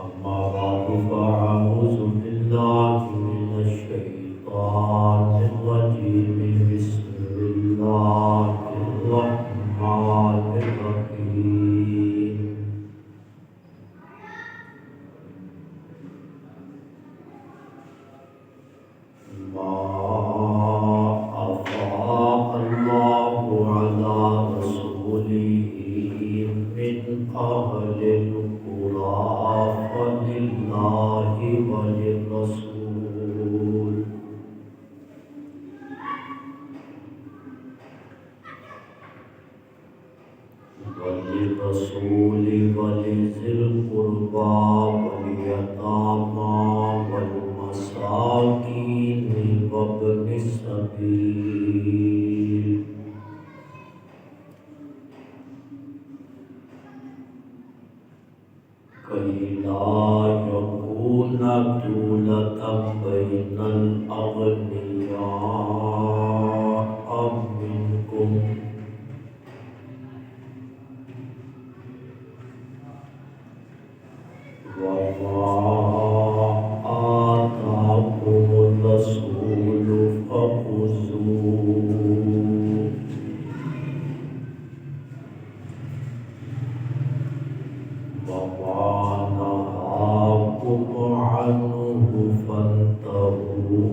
أما بعد فأعوذ بالله من الشيطان الرجيم بسم الله الرحمن الرحيم ما أفاء الله على رسوله من أهل القرى فلله وللرسول ولذي القربى واليتامى والمساكين وابن السبيل كي لا يكون دولة بين الأغنياء منكم وما آتاكم الرسول فخذوه وما نهاكم عنه فانتهوا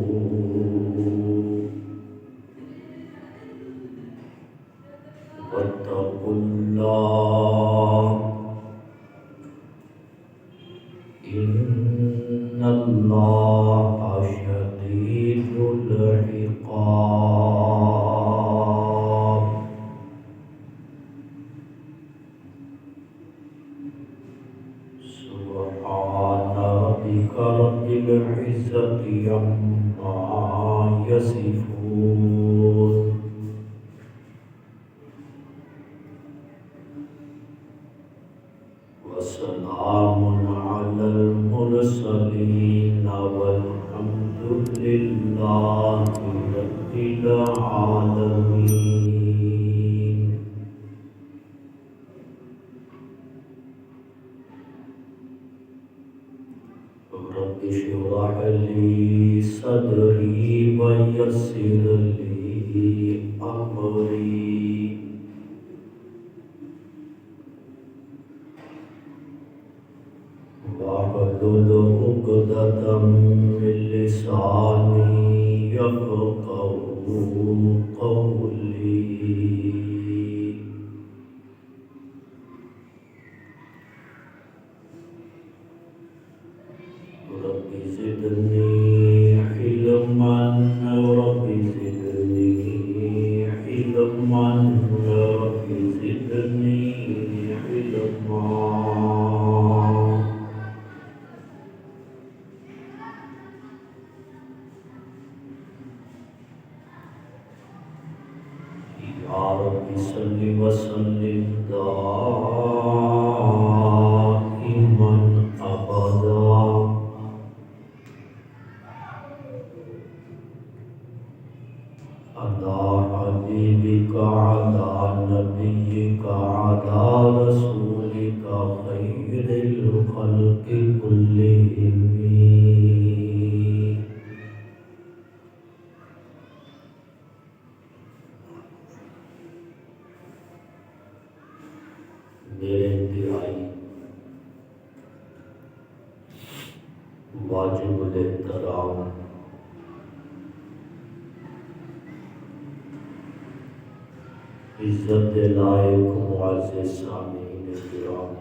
واتقوا الله إن الله شديد العقاب سبحان ربك رب العزة عما يصفون وسلام على المرسلين والحمد لله رب العالمين رب اشرح لي صدري ويسر لي أمري واحلل عقدة من لساني يفقهوا قولي رب زدني علما رب زدني علما رب زدني علما يا رب صل وسلم دائما أبدا على حبيبك على نبيك على رسولك خير الخلق كلهم میرے انتہائی واجب الاحترام عزت لائق معزز سامعین کرام،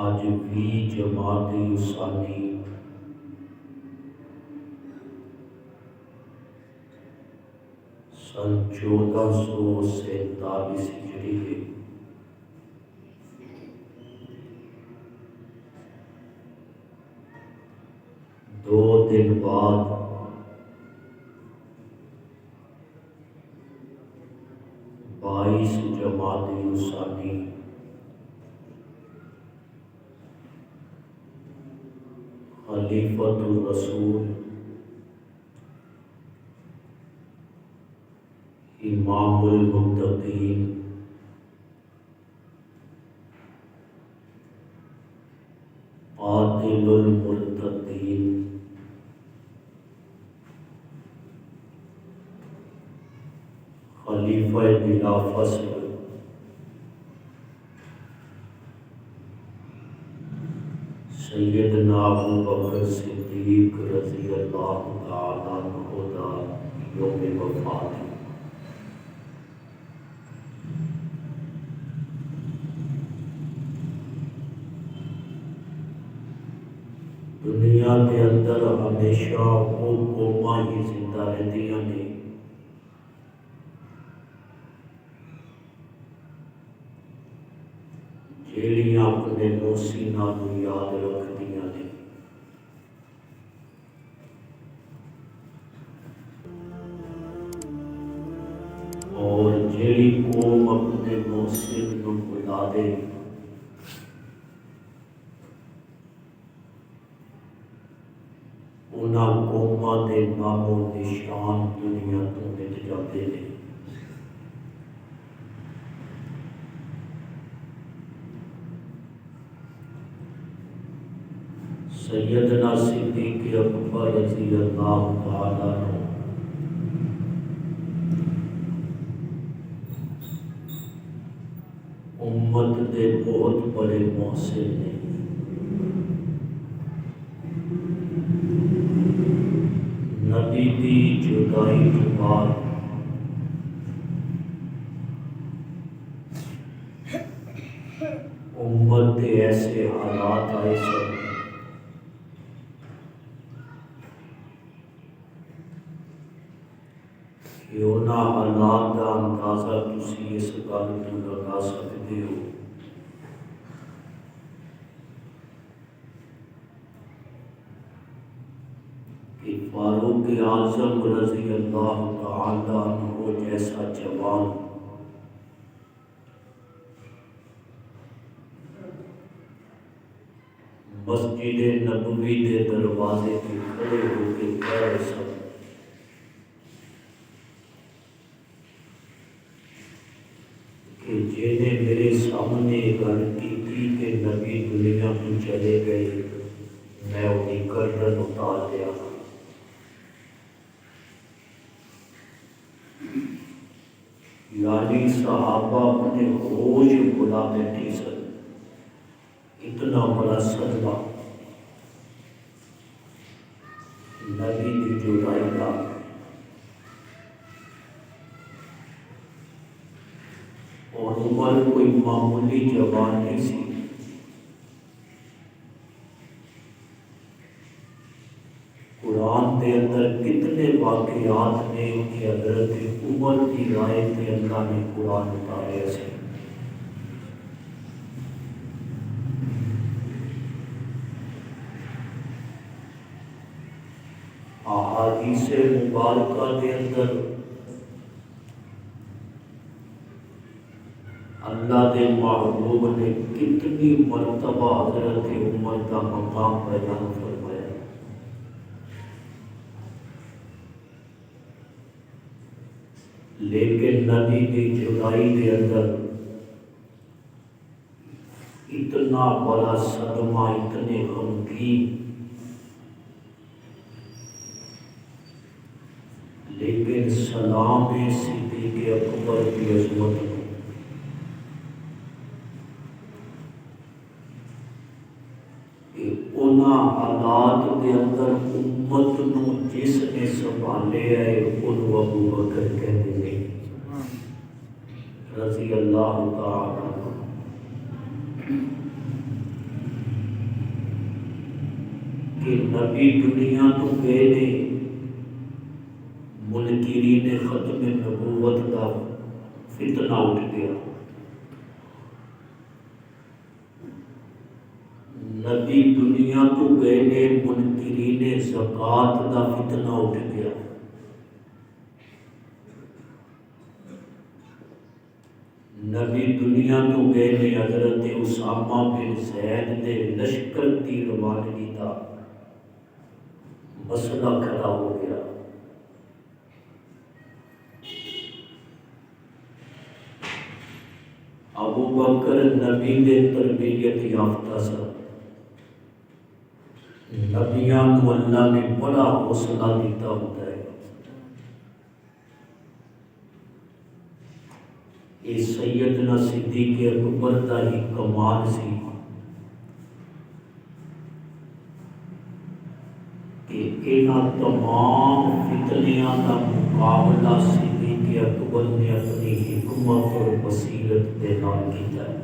آج بھی جماعت یوسانی سن 1447 ہجری ہے، دو دن بعد 22 جماعت یوسانی خلیفۃ الرسول امام المتقین قاتل المرتدین خلیفہ بلا فصل سیدنا ابو بکر صدیق رضی اللہ تعالیٰ عنہ دا یوم وفات ہے۔ دنیا کے اندر ہمیشہ وہ قوماں ہی زندہ رہندیاں نے جیڑیاں اپنے محسناں نوں یاد رکھدیاں نے، اور جیڑی قوم اپنے محسن نوں بھلا دے انہاں قوماں دے نام و نشان دنیا تو مٹ جاتے ہیں۔ سیدنا صدیق اکبر رضی اللہ تعالیٰ عنہ امت دے بہت بڑے محسن نے۔ نبی دی جدائی کے بعد امت دے ایسے حالات آئے سن کہ انہاں حالات کا اندازہ تسی اس گل تو لگا سکتے ہو کہ فاروق اعظم رضی اللہ تعالی عنہ جیسا جوان مسجد نبوی کے دروازے پہ کھڑے ہو کے کہہ رہے سن کہ جنہیں میرے سامنے گل کی تھی کہ نبی دنیا تو چلے گئے، میں انہیں گردن اتار دیا۔ یعنی صحابہ اپنے ہوش بلا بیٹھی سن، اتنا بڑا صدمہ نبی کی جدائی کا۔ اور عمر کوئی معمولی جوان نہیں سی، قرآن کے اندر کتنے واقعات نے کہ حضرت عمر کی رائے کے اللہ نے قرآن اتارے سے۔ احادیث مبارکہ کے اندر اللہ کے محبوب نے کتنی مرتبہ حضرت عمر کا مقام بیان فرمایا، لیکن نبی کی جدائی کے اندر اتنا بڑا صدمہ، اتنے غمگین، لیکن سلام صدیق اکبر کی عظمت کو انہاں حالات کے اندر امت نو جس نے سنبھالے ہے انہوں ابو بکر کہتے ہیں رضی اللہ تعالیٰ عنہ۔ کہ نبی دنیا تو گئے نے، منکرین ختم نبوت کا فتنہ اٹھ گیا، نبی دنیا تو گئے نے، منکرین زکوٰۃ کا فتنہ اٹھ گیا، نبی دنیا تو گئے نے، حضرت اسامہ بن زید نے لشکر کی روانگی کا مسئلہ کھڑا ہو گیا۔ بکر نبی نے تربیت یافتہ سا، نبیاں کو اللہ نے بڑا حوصلہ دیتا ہوتا ہے۔ یہ سیدنا صدیق اکبر کا ہی کمال سی کہ انہاں تمام فتنیاں کا مقابلہ صدیق اکبر نے اپنی حکمت اور بصیرت کے نال کیتا ہے۔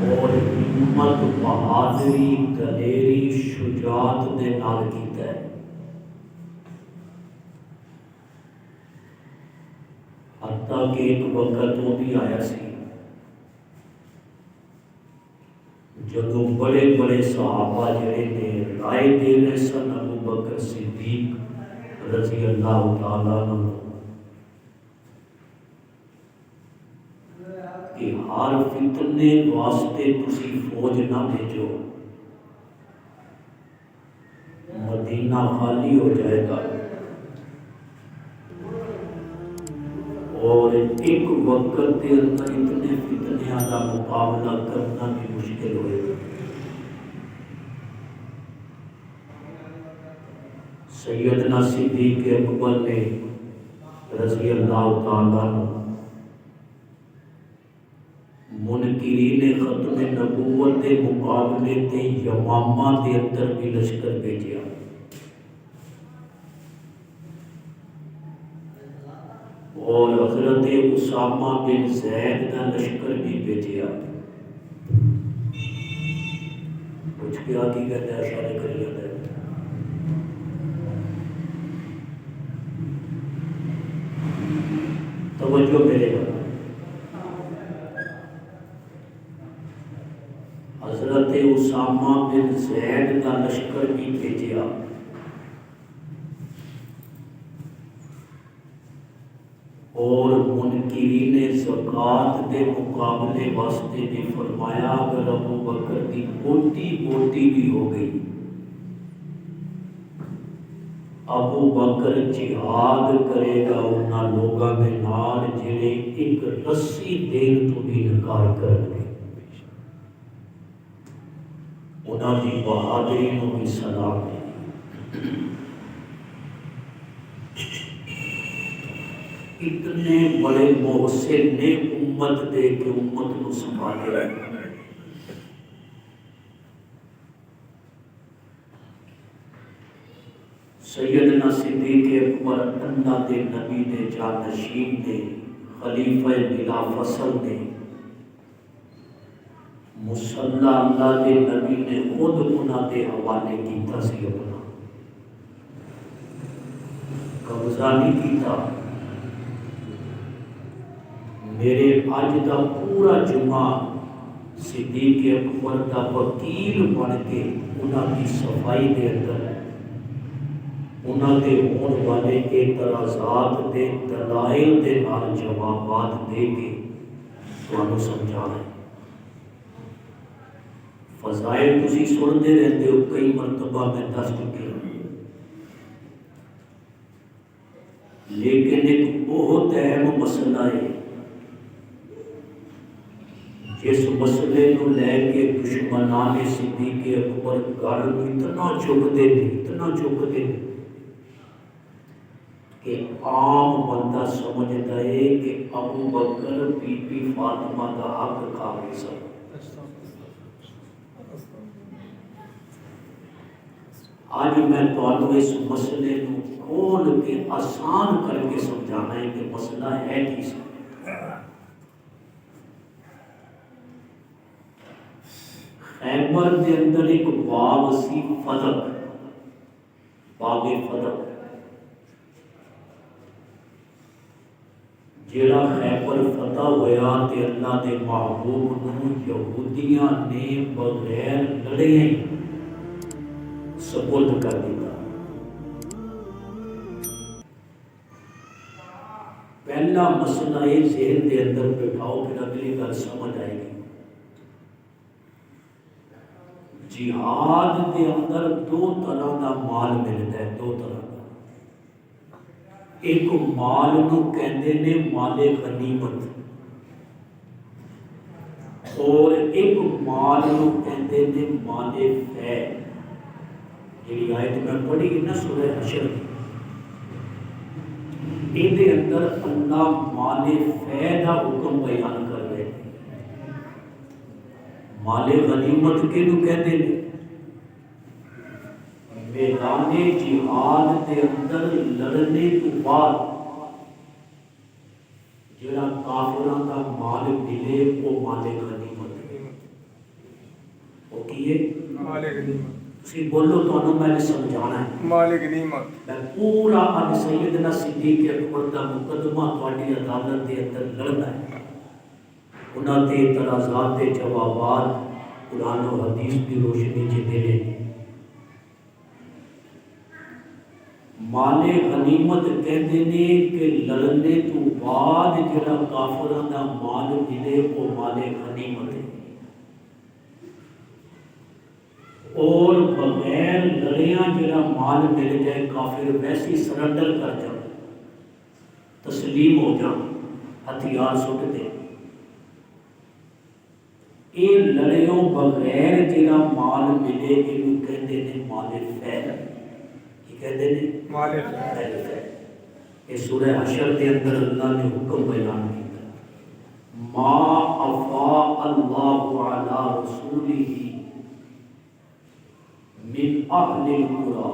اور ہمت، بہادری، دلیری، شجاعت دے نال کیتا ہے۔ حتیٰ کہ ایک وقت وہ بھی آیا سی جدو بڑے بڑے صحابہ جڑے نے رائے دے رہے سن ابو بکر صدیق رضی اللہ تعالیٰ عنہ کہ ہر فتنے واسطے تسی فوج نہ بھیجو، مدینہ خالی ہو جائے گا اور ایک وقت کے اندر اتنے فتنیاں کا مقابلہ کرنا بھی مشکل ہوئے گا۔ سیدنا صدیق اکبر نے رضی اللہ تعالیٰ عنہ منکرین ختم نبوت کے مقابلے تے یمامہ کے اندر بھی لشکر بھیجیا، اور حضرت اسامہ بن زید کا لشکر بھی بھیجیا۔ کچھ کیا کی کہتے ہیں اشارے کر لیتے ہیں۔ توجہ میرے گا، حضرت اسامہ بن زید کا لشکر بھی بھیجیا، اور منکرین زکوٰۃ کے مقابلے واسطے بھی فرمایا اگر ابو بکر کی بوٹی بوٹی بھی ہو گئی، ابو بکر جہاد کرے گا انہاں لوگاں دے نال جڑے ایک رسی دین تو بھی انکار کرن گے، انہاں دی بہادری نو بھی سلام ہے۔ اتنے بڑے محسن نے امت دے کے امت کو سنبھالے۔ سیدنا صدیق اکبر اللہ دے نبی دے جانشین نے، خلیفہ بلا فصل نے، مصلی اللہ دے نبی نے خود انہاں دے حوالے کیتا سی، اپنا قبضہ نہیں کیتا۔ میرے اج دا پورا جمعہ صدیق اکبر دا وکیل بن کے انہاں دی صفائی دے اندر انہاں دے ہون والے اعتراضات دے دلائل دے نال جوابات دے کے تانوں سمجھانا ہے۔ فضائل تسی سنتے رہتے ہو، کئی مرتبہ میں دس چکے ہوں، لیکن ایک بہت اہم مسئلہ ہے جس مسئلے کو لے کے دشمنان صدیق اکبر گل اتنا چکتے کہ عام بندہ سمجھتا ہے کہ ابو بکر بی بی فاطمہ کا حق کھا گئے سن۔ آج میں تمہیں اس مسئلے کو کھول کے آسان کر کے سمجھانا ہے کہ مسئلہ ہے کس۔ خیبر کے اندر ایک باغ سی فدق، باغ فدق، جیڑا خیبر فتح ہویا تے اللہ دے محبوب نو یہودیاں نے بغیر لڑے سپرد کر دیا۔ پہلا مسئلہ یہ ذہن دے اندر بٹھاؤ، پھر اگلی گل سمجھ آئے گی۔ جہاد دے اندر دو طرح کا مال ملتا ہے، دو طرح کا۔ ایک مال نو کہندے نے مال غنیمت، اور ایک مال نو کہندے نے مال فے۔ جی آیت میں پڑھی نا سورہ حشر، یہ اندر اللہ مال فے کا حکم بیان کر رہے ہیں۔ مال غنیمت کینو کہتے ہیں؟ میدان جہاد کے اندر لڑنے تو بعد جڑا کافراں کا مال ملے وہ مال غنیمت ہے۔ وہ کی ہے؟ مال غنیمت۔ تسی بولو تو میں نے سمجھانا ہے۔ مال غنیمت۔ میں پورا اب سیدنا صدیق اکبر کا مقدمہ تھوڑی عدالت کے اندر لڑنا ہے، انہاں دے اعتراضات کے جوابات قرآن و حدیث کی روشنی چ دینے۔ مال غنیمت کہتے ہیں کہ لڑنے تو بعد جڑا کافراں دا مال ملے وہ مال غنیمت ہے، اور بغیر لڑیاں جڑا مال مل جائے کافر ویسی سرنڈر کر جائے، تسلیم ہو جائے، ہتھیار سٹ دے۔ یہ لڑیوں بغیر جڑا مال ملے یہ کہتے ہیں مال فے۔ کی کہتے ہیں؟ مال فے۔ یہ سورہ حشر کے اندر اللہ نے حکم بیان کیا، ما افاء اللہ علی رسولہ من اہل القرى،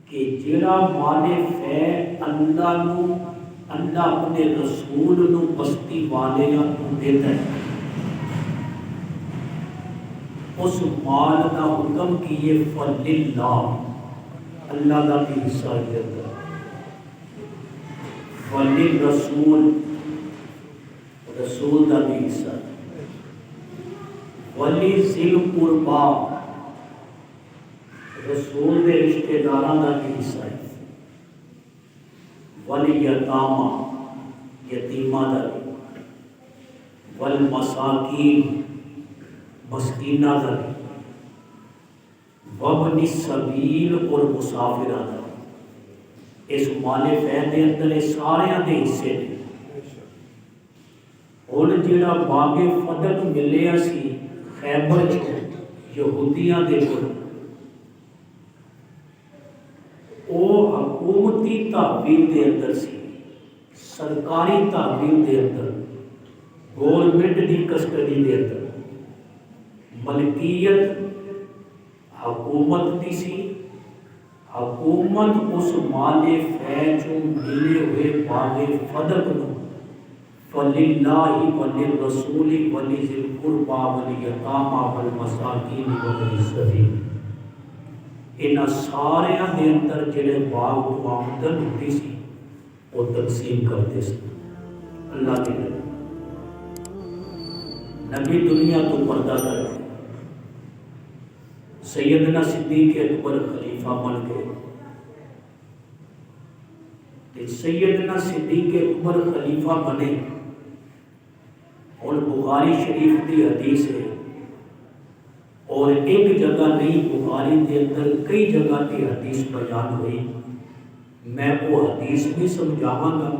کہ جڑا مال فے اللہ اپنے رسول نو بستی والیاں کو دیتا ہے، اس مال کا حکم کیے فللہ، اللہ کا بھی حصہ دیتا ہے، وللرسول، رسول کا بھی حصہ ہے، ولی ذی القربا، رسول دے رشتہ داراں دا بھی حصہ ہے، ولی یتاما، یتیماں دا بھی، والمساکین، مسکینہ دا بھی، وابن السبیل، اور مسافرہ دا بھی۔ اس مال فے دے اندر سارے دے حصے نے۔ اور جڑا باغ فدق ملیا سی خیبر یہودیاں دے کول، وہ حکومتی تحویل دے اندر سی، سرکاری تحویل دے اندر، گورنمنٹ دی کسٹڈی دے اندر، ملکیت حکومت دی سی۔ حکومت اس مال فے چوں ملے ہوئے باغ فدق نو فللہ وللرسول ولذی القربى والیتامى والمساکین وابن السبیل، انہاں ساریاں دے اندر جڑے باغ تو آمدن ہوتی سی وہ تقسیم کرتے سی۔ اللہ کے نبی دنیا تو پردہ کر کے سیدنا صدیق اکبر خلیفہ بن گئے، سیدنا صدیق اکبر خلیفہ بنے، اور بخاری شریف کی حدیث ہے، اور ایک جگہ نہیں بخاری کے اندر کئی جگہ کی حدیث بیان ہوئی۔ میں وہ حدیث بھی سمجھاواں گا،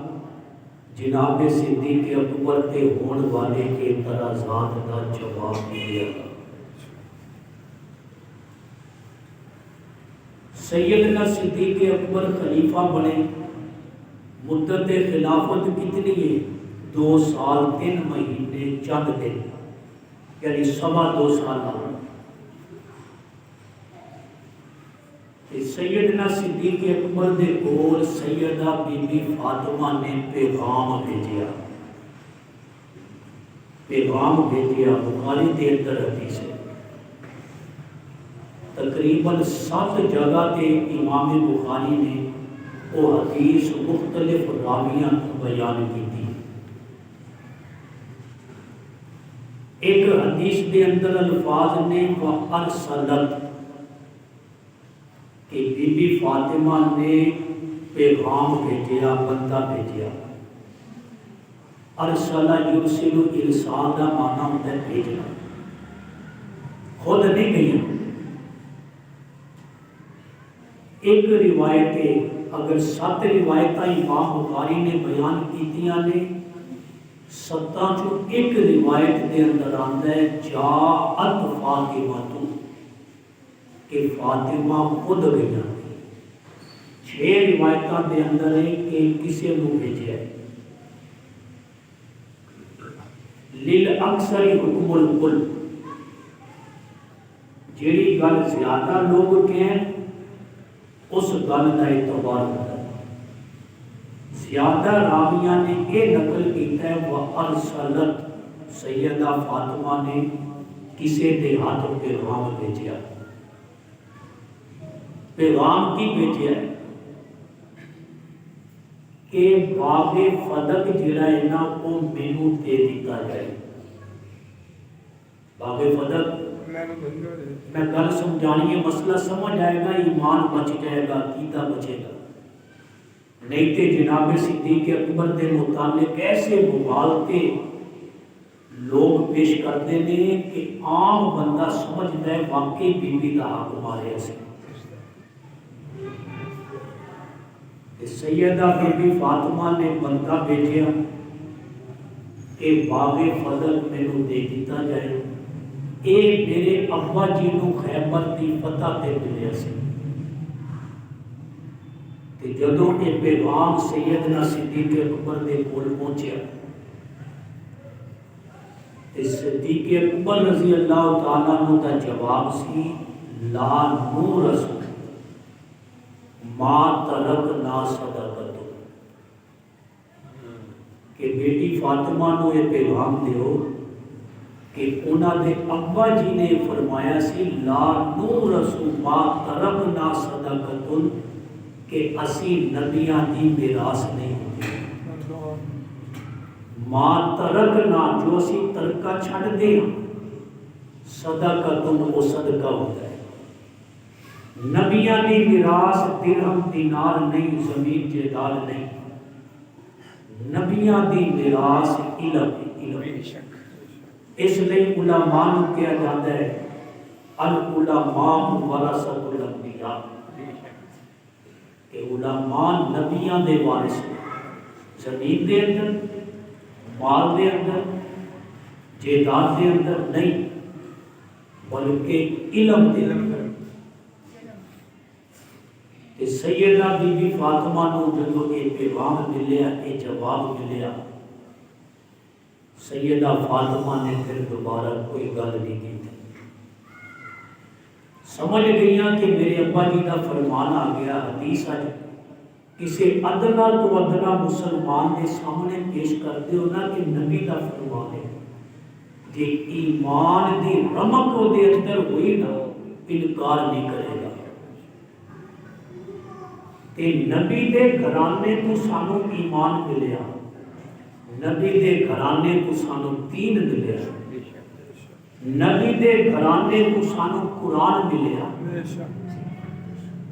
جناب صدیق اکبر کے ہون والے کے اعتراضات کا جواب دیا گا۔ سیدنا صدیق اکبر خلیفہ بنے، مدت خلافت کتنی ہے؟ 2 سال 3 مہینے چند دن، یعنی 2.25 سال۔ سیدنا صدیق اکبر دے کول سیدہ بی بی فاطمہ نے پیغام بھیجیا، بخاری کے اندر حدیث ہے۔ تقریباً 7 جگہ تے امام بخاری نے وہ حدیث مختلف راویاں بیان کی تھی۔ ایک حدیث کے اندر الفاظ نے وَأَرْسَلَتْ، کہ بی بی فاطمہ نے پیغام بھیجیا، بندہ بھیجیا۔ ارسل یرسل، ارسال کا معنی ہوتا ہے بھیجنا، خود نہیں گئی۔ ایک روایت ہے، اگر 7 روایتیں امام بخاری نے بیان کیتیاں نے، 7 چوں ایک روایت دے اندر آندا ہے جاءت فاطمہ تو، کہ فاطمہ خود گئی۔ 6 روایتاں دے اندر ہے کہ کسے نو بھیجیا ہے۔ لِلْأَكْثَرِ حُکْمُ الْكُلِّ، جیڑی گل زیادہ لوگ کہیں اس گل کا اعتبار ہوتا ہے۔ زیادہ راویاں نے یہ نقل کیتا ہے وَأَرْسَلَتْ، سیدہ فاطمہ نے کسے دے ہاتھ پیغام بھیجیا۔ پیغام کی بھیجیا ہے کہ باغ فدق جڑا ہے نا وہ مینوں دے دیتا جائے۔ باغ فدق میں گل سمجھانی ہے، مسئلہ سمجھ آئے گا، ایمان بچ جائے گا، عقیدہ بچے گا۔ نہیں تے جناب صدیق اکبر دے متعلق ایسے مغالطے لوگ پیش کرتے ہیں کہ عام بندہ سمجھتا ہے واقعی بی بی دا حق مارے سے۔ سیدہ بی بی فاطمہ نے بندہ بھیجیا کہ باغ فضل مینوں دے دیتا جائے۔ اے میرے ابا جی نو خیبر دی فتح تے ملیا سی کہ جدوں یہ پیغام سیدنا صدیق اکبر دے کول پہنچیا تے صدیق اکبر رضی اللہ تعالیٰ عنہ دا جواب سی لا نورث ما ترکنا صدقۃ، کہ بیٹی فاطمہ نو یہ پیغام دیو کہ انہاں دے ابا جی نے فرمایا سی لا نورث ما ترکنا صدقۃ، کہ اسی نبیاں دی میراث نہیں ہوتی۔ ما ترکنا جو اسی ترکہ چھڑ دے صدقۃ وہ صدقہ ہوتا ہے۔ نبیاں دی میراث درہم دینار نہیں، زمین جائیداد نہیں، نبیاں دی میراث علم ہے۔ اس لیے علماء نو کہا جاتا ہے العلماء ورثۃ الانبیاء، کہ علماء نبیاں دے وارث ہیں، زمین دے اندر، مال دے اندر، جائیداد دے اندر نہیں، بلکہ علم دے اندر۔ کہ سیدہ بی بی فاطمہ نو جدو یہ پیغام ملیا، یہ جواب ملیا، سیدہ فاطمہ نے پھر دوبارہ کوئی گل نہیں کی، سمجھ گئیاں کہ میرے ابا جی کا فرمان آ گیا۔ حدیث آج کسی ادنا تو ادنا مسلمان کے سامنے پیش کرتے ہو نا کہ نبی کا فرمان ہے، کہ ایمان دی رمق وہ دے اندر ہوئی نا انکار نہیں کرے گا۔ کہ نبی دے گھرانے تو سانو ایمان ملیا، نبی دے گھرانے تو سانو دین ملیا، نبی دے گھرانے تو سانو قرآن ملیا۔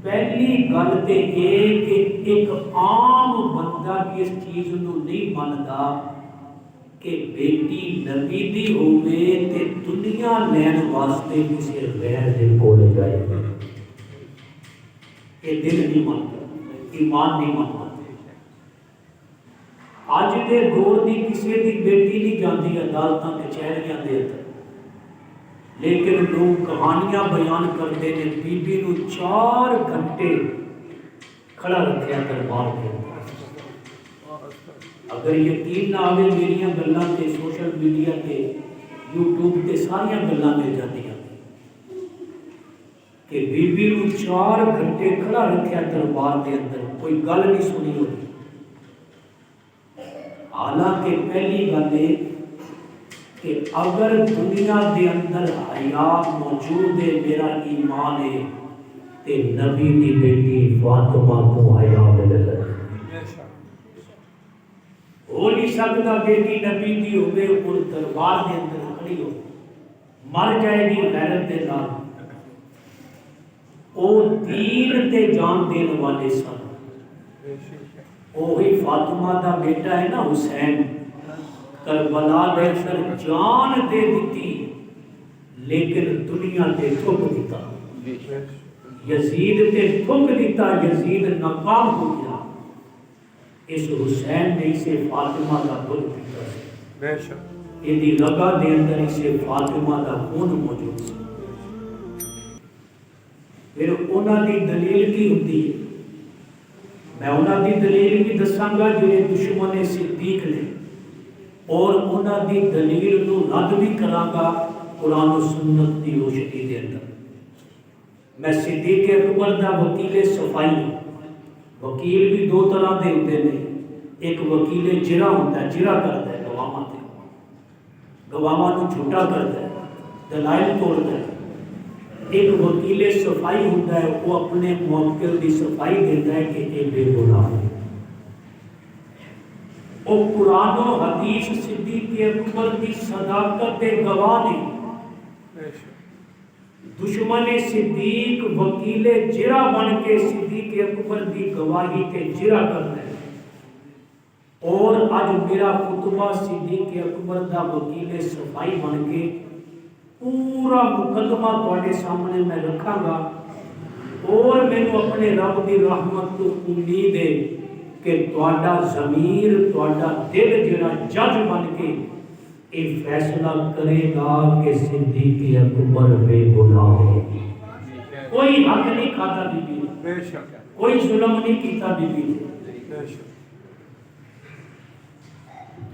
پہلی گل تے یہ کہ ایک عام بندہ بھی اس چیز نو نہیں ماندا کہ بیٹی نبی دی ہوئے تے دنیا لین واسطے کسی غیر دے کول جائے، یہ دل نہیں مانتا، ایمان نہیں مانتا۔ آج دے دور دی کسی دی بیٹی نہیں جاندی عدالتاں کچہریاں دے اندر، لیکن لوگ کہانیاں بیان کرتے ہیں بی بی نو 4 گھنٹے کھڑا رکھیا دربار دے اندر۔ اگر یقین نہ آوے میریاں گلاں تے سوشل میڈیا تے یوٹیوب تے ساریاں گلاں مل جاندیاں کہ بی بی نو 4 گھنٹے کھڑا رکھیا دربار دے اندر، کوئی گل نہیں سنی ہوئی۔ حالانکہ پہلی گل ہے کہ اگر دنیا دے اندر حیا موجود ہے، میرا ایمان ہے تے نبی دی بیٹی فاطمہ کو حیا مل ہے۔ ہو نہیں سکتا بیٹی نبی دی ہوئے اور دربار دے اندر کھڑی ہو، مر جائے گی غیرت دے نال۔ او دین تے جان دین والے سن۔ وہی فاطمہ دا بیٹا ہے نا حسین، کربلا دے اندر جان دے دیتی لیکن دنیا تے تھوک دیتا۔ یزید تے تھوک دیتا، یزید ناکام ہو گیا۔ اس حسین نے اسے فاطمہ دا دودھ پیتا سی، بے شک یہ رگا دے اندر اسے فاطمہ دا خون موجود سی۔ پھر انہاں دی دلیل کی ہوتی ہے؟ میں انہاں دی دلیل بھی دساں گا جڑے دشمن صدیق نے، اور انہاں دی دلیل نو رد بھی کراں گا قرآن و سنت دی روشنی دے اندر۔ میں صدیق اکبر دا وکیل صفائی ہوں۔ وکیل بھی دو طرح دے ہوتے ہیں، ایک وکیل جرا ہوتا ہے، جرا کرتا ہے گواہاں تے، گواہاں نو جھوٹا کرتا ہے، دلائل توڑتا ہے۔ ایک وکیل صفائی ہوتا ہے، وہ اپنے موکل دی صفائی دیتا ہے کہ اے بے گناہ ہے۔ وہ قرآن و حدیث صدیق اکبر دی صداقت دے گواہ نہیں۔ دشمن صدیق وکیل جرا بن کے صدیق اکبر دی گواہی تے جرا کرتا ہے، اور اج میرا خطبہ صدیق اکبر دا وکیل صفائی بن کے پورا مقدمہ تواڈے سامنے میں رکھاں گا، اور مینوں اپنے رب دی رحمت تو امید ہے کہ تواڈا ضمیر، تواڈا دل جڑا جج بن کے یہ فیصلہ کرے گا کہ صدیق اکبر بے گناہ ہے، کوئی حق نہیں کھاتا بی بی نے، کوئی ظلم نہیں کیتا بی بی نے۔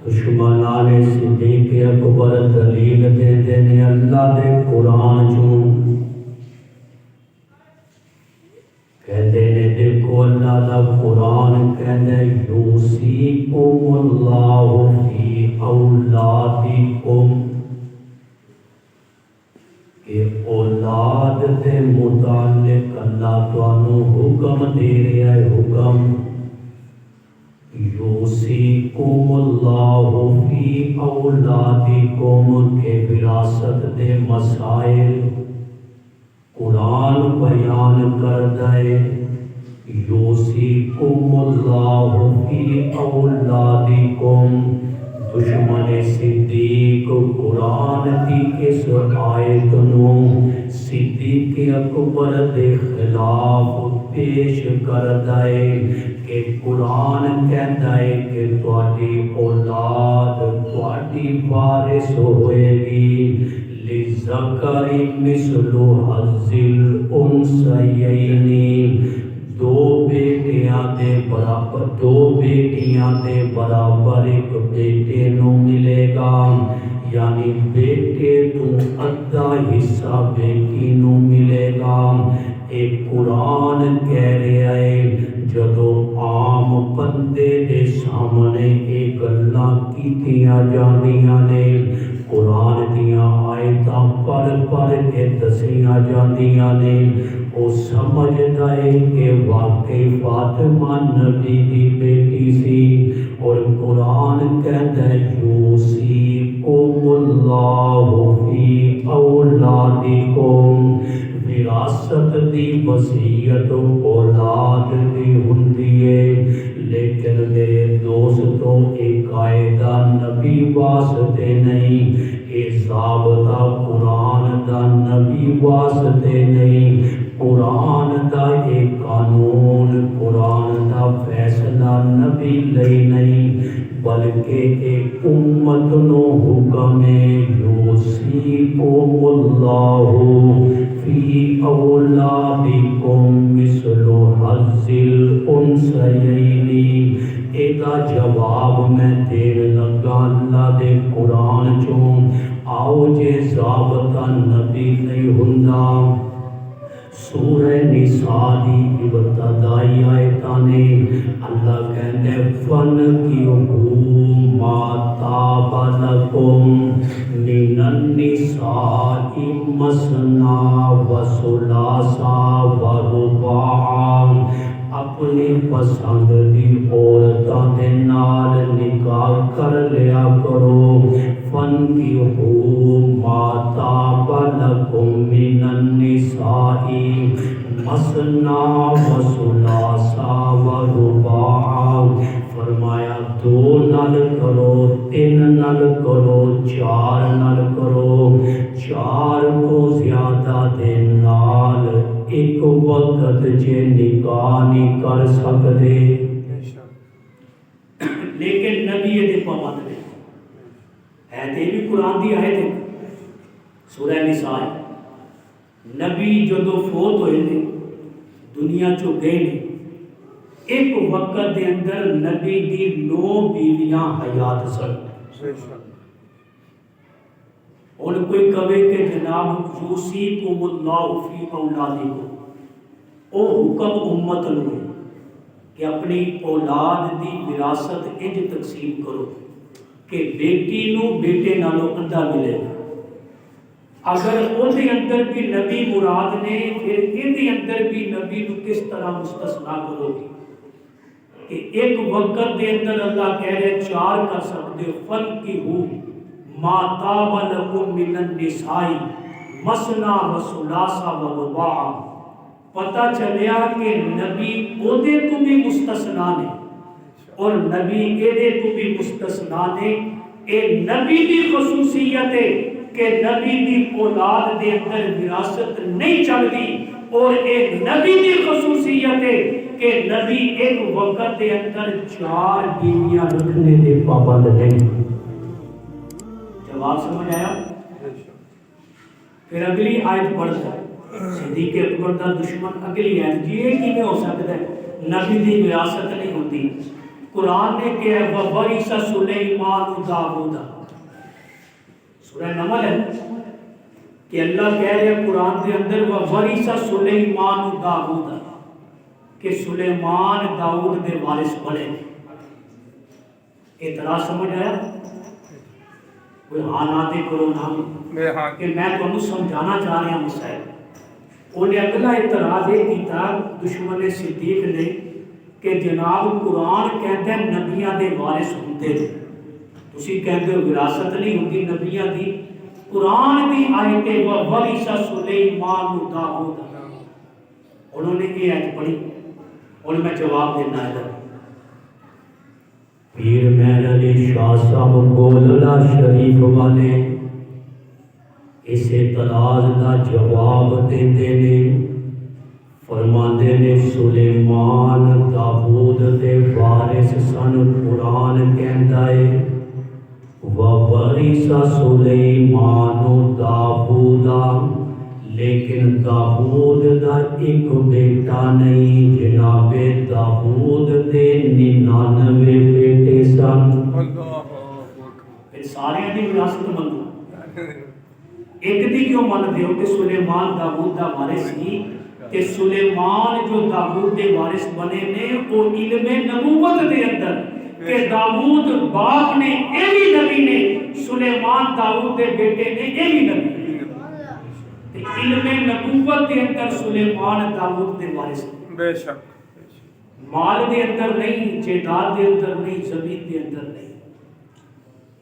دشمنان صدیق اکبر دلیل دے دینے اللہ دے قرآن چوں، کہتے نے دیکھو اللہ دا قرآن کہتے یوصیکم اللہ فی اولادکم، کہ اولاد دے متعلق اللہ توانو حکم دے رہا ہے، حکم یوصیکم اللہ فی اولادکم، کہ وراثت دے مسائل قرآن بیان کرتا ہے۔ یوصیکم اللہ فی اولادکم، دشمن صدیق قرآن کی اس آیت نو صدیق اکبر دے خلاف پیش کرتا ہے کہ قرآن کہتا ہے کہ تواڈی اولاد تواڈی وارث ہوئے گی، لِلذَّكَرِ مِثْلُ حَظِّ الْأُنثَيَيْنِ، دو بیٹیاں دے برابر ایک بیٹے نو ملے گا، یعنی بیٹے تو ادھا حصہ بیٹی نو ملے گا۔ ایک قرآن کہہ رہا ہے جدو عام بندے دے سامنے ایک گلاں کیتیاں جاندیاں نے، قرآن دیاں آیتاں پڑھ کے دسیاں جاندیاں نے، وہ سمجھدا ہے کہ واقعی فاطمہ نبی دی بیٹی سی، اور قرآن کہتا ہے یوصیکم اللہ فی اولادکم، وراثت دی وصیت اولاد دی ہوندی ہے، لیکن میرے دوستوں ایک قاعدہ نبی واسطے نہیں، یہ ضابطہ قرآن دا نبی واسطے نہیں، قرآن دا ایک قانون، قرآن دا فیصلہ نبی لئی نہیں، بلکہ ایک امت نو حکم ہے یوصیکم اللہ فی اولادکم مثل حظ الانثیین۔ ایدہ جواب میں دین لگا اللہ دے قرآن چوں، آؤ جے ضابطہ نبی نہیں ہوندا۔ سورہ نساء دی ابتدائی آیتانے اللہ کہتے فَانْكِحُوا مَا طَابَ لَكُم مِّنَ النِّسَاءِ مَثْنَىٰ وَثُلَاثَ وَرُبَاعَ، اپنی پسند دی عورتاں دے نال نکاح کر لیا کرو۔ فَانْكِحُوا مَا طَابَ لَكُم مِّنَ النِّسَاءِ مَثْنَىٰ وَثُلَاثَ وَرُبَاعَ، فرمایا دو نال کرو، تین نال کرو، چار نال کرو، چار کو زیادہ دے نال ایک بچے نکاح نہیں کر سکتے، لیکن نبی یہ پابند نے ہے تے بھی قرآن دی آیت ہے سورہ نساء۔ نبی جدو فوت ہوئے نے دنیا چو گئے نے، ایک وقت دے اندر نبی دی 9 بیویاں حیات سن۔ اور کوئی کہے کہ جناب یوصیکم اللہ فی اولادکم، او حکم امت نو کہ اپنی اولاد دی وراثت انج تقسیم کرو کہ بیٹی نو بیٹے نالوں اندھا ملے گا۔ اگر او دے اندر بھی نبی مراد نے، پھر ان دے اندر بھی نبی نو کس طرح مستثنا کرو گی کہ ایک وقت دے اندر اللہ کہہ رہے 4 کر سکتے، فن کی ہو ما طاب لکم من النساء مثنی و ثلاث و رباع۔ پتہ چلیا کہ نبی اودے تو بھی مستثنا نے اور نبی ایدے تو بھی مستثنا نے۔ اے نبی دی خصوصیت ہے کہ نبی دی اولاد دے اندر وراثت نہیں چلتی، اور اے نبی دی خصوصیت ہے کہ نبی ایک وقت دے اندر 4 بیویاں رکھنے دے پابند نہیں۔ جواب سمجھ آیا؟ پھر اگلی آیت پڑھتا ہے صدیق اکبر دا دشمن، اگلی آیت جی یہ کیویں ہو سکتا ہے نبی دی وراثت نہیں ہوتی؟ قرآن نے کہا وَوَرِثَ سُلَیمَانُ داؤد، سورہ نمل ہے کہ اللہ کہہ رہے ہیں قرآن کے اندر وَوَرِثَ سُلَیمَانُ داؤد، کہ سلیمان داؤد دے وارث بنے۔ اعتراض سمجھ آیا؟ کوئی ہاں نہ دے کرو نہ کہ میں تمہیں سمجھانا چاہ رہا ہوں مسائل۔ انہیں اگلا اعتراض یہ کیتا دشمن صدیق نے کہ جناب قرآن کہتے ہیں نبیاں دے وارث ہوندے، تسی کہتے ہو وراثت نہیں ہوندی نبیاں دی۔ قرآن دی آیت وَوَرِثَ سُلَیمَانُ داؤد، انہوں نے یہ آیت پڑھی اور میں جواب دینا ہے۔ پیر محل علی شاہ صاحب گولڑا شریف والے اس اعتراض کا جواب دیتے نے، فرماندے نے سلیمان داؤد دے وارث سن۔ قرآن کہندا ہے وَوَرِثَ سُلَیمَانُ داؤد، لیکن داؤد دا ایک بیٹا نہیں، جناب داؤد دے 99 بیٹے سن۔ پھر سارے دی وراثت منو، ایک دی کیوں مانتے ہو کہ سلیمان داؤد دا وارث ہی؟ کہ سلیمان جو داؤد دے وارث بنے نے وہ علم نبوت دے اندر کہ داؤد باپ نے ایوی نبی نے، سلیمان داؤد دے بیٹے نے ایوی نبی، علم نبوت دے اندر سلیمان داؤد دے وارث بے شک، مال دے اندر نہیں، جائیداد دے اندر نہیں، زمین دے اندر نہیں۔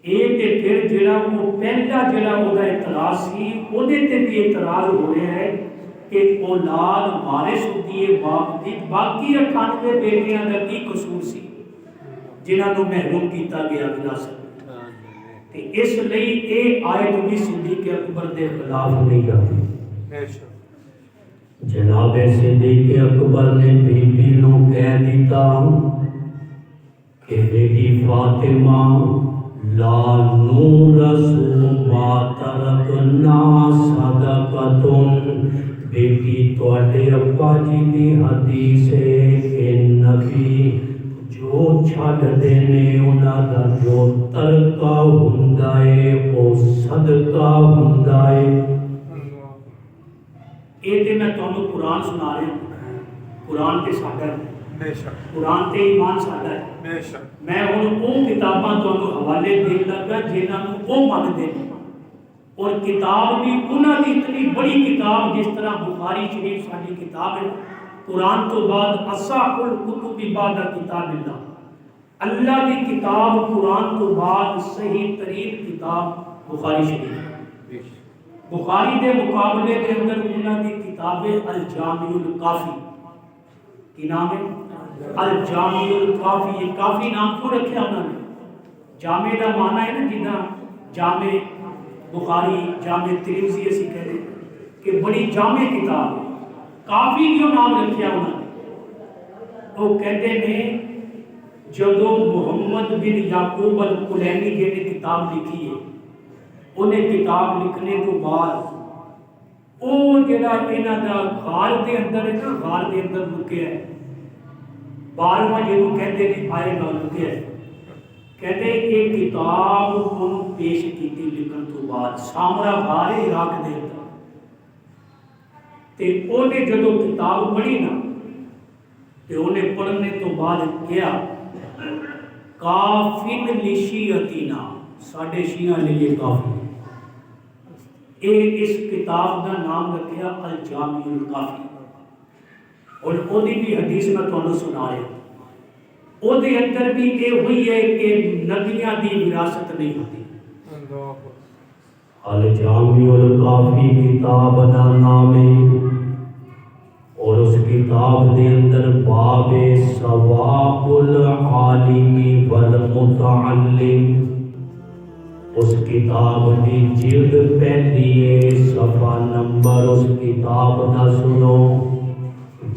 ایک تے پھر جڑا وہ پہلا جڑا وہ دا اعتراض سی اودے تے بھی اعتراض ہو رہا ہے کہ اولاد وارث ہوتی ہے باپ دی، باقی 98 بیٹیاں دا کی قصور سی جنہاں نوں محروم کیتا گیا وراثت تے اس لئی اے آیت بھی صدیق اکبر دے خلاف نہیں جاتی۔ جناب صدیق اکبر نے بی بی نوں کہہ دیتا کہ بیٹی فاطمہ لا نورث ما ترکنا صدقۃ، بیٹی تواڈے ابا جی دی حدیث ہے کہ نبی جو چھڈ دینے انہاں دا جو ترکہ ہوندا ہے وہ صدقہ ہوندا ہے۔ یہ تے میں تانوں قرآن سنا رہا ہوں، قرآن تے ساڈا ہے، قرآن تے ایمان ساڈا ہے۔ میں ہن او کتاباں تانوں حوالے دین لگا جنہاں نوں او من دے، اور کتاب بھی انہاں دی اتنی بڑی کتاب جس طرح بخاری شریف ساری کتاب ہے، قرآن تو بعد اصح الکتب بعد کتاب اللہ دی کتاب قرآن تو بعد صحیح ترین کتاب بخاری شریف۔ بخاری دے مقابلے دے اندر انہاں دی کتاب الجامع الکافی، کی نام ہے الجامع الکافی۔ یہ کافی نام کیوں رکھا انہوں نے؟ جامع دا معنی ہے نا جنہاں جامع بخاری جامع ترمذی اسی کہتے کہ بڑی جامع کتاب ہے، کافی کیوں نام رکھیا انہوں نے؟ وہ کہتے ہیں جدو محمد بن یعقوب الکلینی جی نے کتاب لکھی ہے، انہیں کتاب لکھنے تو بعد وہ جڑا انہاں دا غار دے اندر ہے نا، غار دے اندر لکیا ہے، 12واں جنوں کہتے ہیں آئے گا لکیا ہے، کہتے ہیں ایک کتاب انہوں پیش کیتی لکھن تو بعد سامرا غار ہے عراق دے اندر، تے انہیں جدو کتاب پڑھی نا تے انہیں پڑھنے تو بعد کیا کافن لشیعتنا، ساڈے شیعہ نے یہ کافی اس کتاب کا نام رکھیا الجامع الکافی، اور وہ بھی حدیث میں تمہیں سنا رہا وہ اندر بھی یہ ہوئی ہے کہ نبیاں دی وراثت نہیں ہوتی۔ الجامع الکافی کتاب کا نام ہے، اور اس کتاب دے اندر باب ثواب العالم والمتعلم، اس کتاب دی جلد پہلی ہے، صفحہ نمبر اس کتاب دا سنو،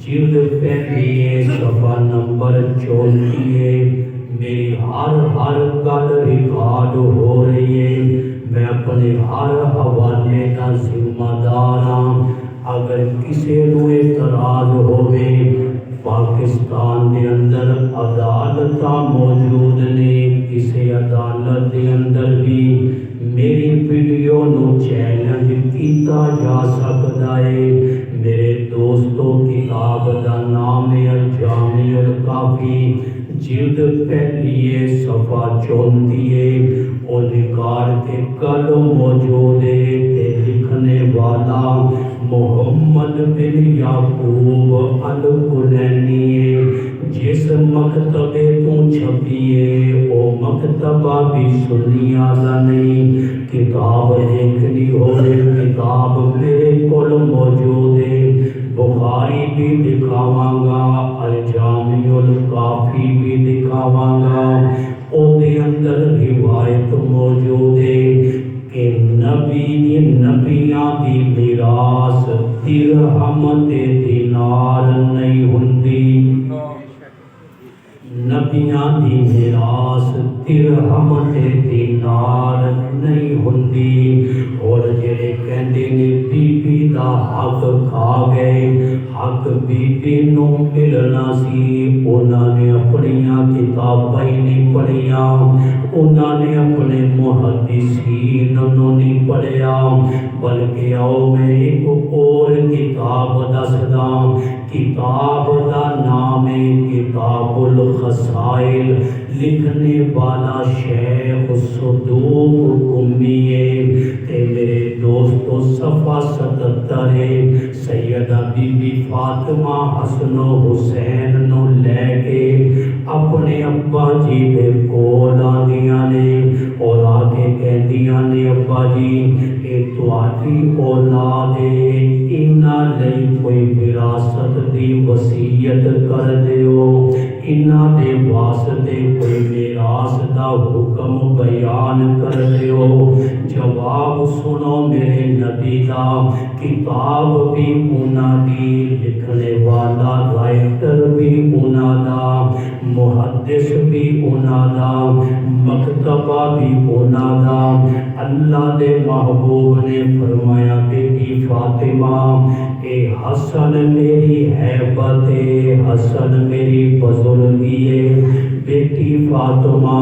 جلد پہلی ہے، صفحہ نمبر 34 ہے۔ میری ہر گل ریکارڈ ہو رہی ہے، میں اپنے ہر حوالے کا ذمہ دار ہاں، اگر کسی نو اعتراض ہوئے پاکستان دے اندر عدالت موجود نے، کسی عدالت دے اندر بھی میری ویڈیو نو چیلنج کیتا جا سکتا ہے۔ میرے دوستو کتاب دا نام ہے الجامع الکافی، جلد پہلی ہے، صفحہ 34 ہے، اور ریکارڈ تے کل موجود ہے، تے لکھنے والا محمد بن یعقوب الکلینی ہے، جس مکتبے تو چھپی ہے وہ مکتبہ بھی سنیاں دا نہیں، کتاب دیکھنی ہوئے کتاب میرے کول موجود ہے، بخاری بھی دکھاواں گا، الجامع الکافی بھی دکھاواں گا، او دے اندر روایت موجود ہے کہ نبیاں دی میراث درہم تے دینار نہیں ہوندی، نبیاں دی میراث درہم تے دینار نہیں ہوندی، اور جڑے کہندے نے بی بی دا حق کھا گئے، حق بی بی نو ملنا سی، انہاں نے اپنیاں کتاباں نہیں پڑھیاں، انہاں نے اپنے محدثین نو نہیں پڑھیا، بلکہ آؤ میں ایک اور کتاب دسدا، کتاب دا نام ہے کتاب الخصائل، لکھنے والا شیخ صدوق قمی ہے، تے میرے دوستو صفحہ 77 ہے، سیدہ بی بی فاطمہ حسن و حسین نو لے کے اپنے ابا جی دے کول آندیاں نے، اور آ کے کہندیاں نے ابا جی اے تہاڈی اولاد ہے، انہاں لئی کوئی وراثت دی وصیت کر دیو، انہاں دے واسطے کوئی میراث دا حکم بیان کر دیو۔ جواب سنو میرے نبی دا، کتاب بھی انہاں دی، لکھنے والا رائٹر بھی انہاں دا، محدث بھی انہاں دا، مکتبہ بھی انہاں دا۔ اللہ دے محبوب نے فرمایا بیٹی فاطمہ اے حسن میری ہیبت ہے، حسن میری بزرگی ہے، بیٹی فاطمہ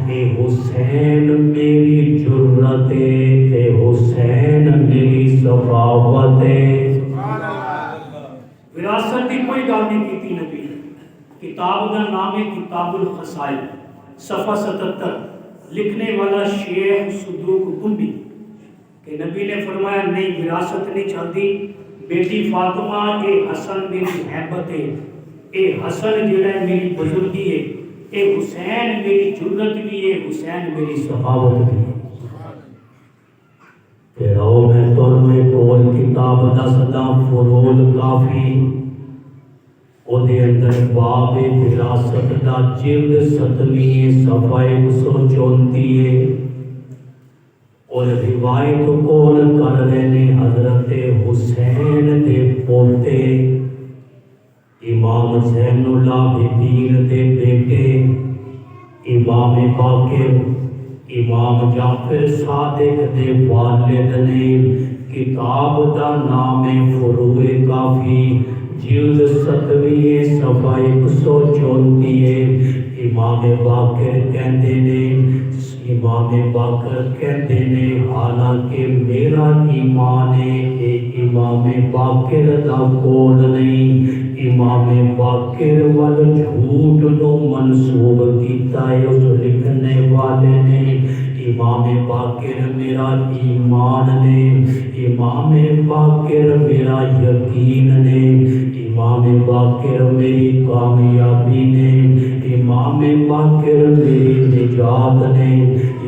اے حسین میری جرت ہے، اے حسین میری سخاوت ہے۔ وراثت کی کوئی گل نہیں کیتی نبی نے، کتاب کا نام ہے کتاب الخصائل، صفحہ 77، لکھنے والا شیخ صدوق قمی، کہ نبی نے فرمایا نہیں وراثت نہیں چلتی، بیٹی فاطمہ اے حسن میری ہیبت ہے، اے حسن جڑا ہے میری بزرگی ہے، اے حسین میری جرت بھی ہے، حسین میری سخاوت بھی ہے۔ پھر آؤ میں تمہیں ایک اور کتاب دسدا، فضول کافی، او دے اندر باب وراثت دا جلد 7ویں صفحہ 134 ہے، اور روایت کول کر رہے نے حضرت حسین دے پوتے امام زین العابدین دے بیٹے امام باقر امام جعفر صادق دے والد نے کتاب دا نام فروع کافی جلد 7 صفحہ 134 امام باقر کہندے نے حالانکہ میرا ایمان ہے کہ امام باقر دا کول نہیں امام باقر وال جھوٹ نو منسوب کیتا ہے اس لکھنے والے نے امام باقر میرا ایمان نے امام باقر میرا یقین نے امام باقر میری کامیابی نے امام باقر میری نجات نے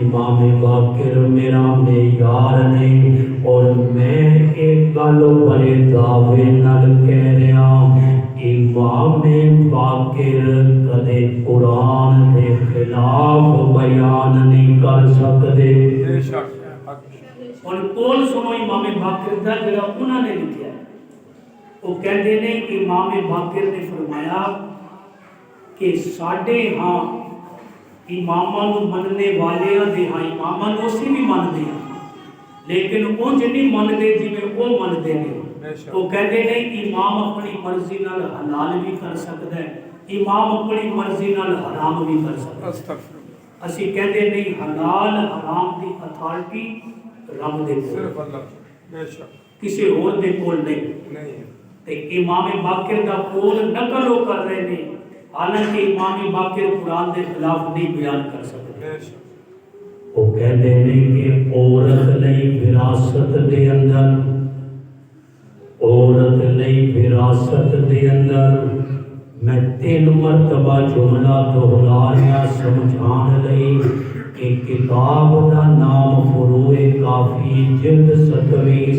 امام باقر میرا معیار نے اور میں ایک گل بڑے دعوے نال کہہ رہا امام باقر کدے قرآن کے خلاف بیان نہیں کر سکتے اور کول سنو امام باقر دا جڑا انہوں نے لکھا وہ کہتے ہیں امام باقر نے فرمایا کہ ساڈے ہاں اماماں نو مننے والے دے ہاں اماماں نو اسی بھی مندے ہیں لیکن وہ نہیں مندے جویں وہ مندے نے وہ کہتے ہیں امام اپنی مرضی نال حلال بھی کر سکتا ہے امام اپنی مرضی نال حرام بھی کر سکتا ہے اسی کہتے نہیں حلال حرام دی اتھارٹی رب دے صرف اللہ کسی اور دے کول نہیں تے امام باقر دا کول نقل وہ کر رہے ہیں حالانکہ امام باقر قرآن دے خلاف نہیں بیان کر سکتے وہ کہتے ہیں کہ عورت لئی وراثت دے اندر عورت لئی وراثت دے اندر میں 3 مرتبہ جملہ دہرایا سمجھان لئی کہ کتاب دا نام فروع کافی جلد 7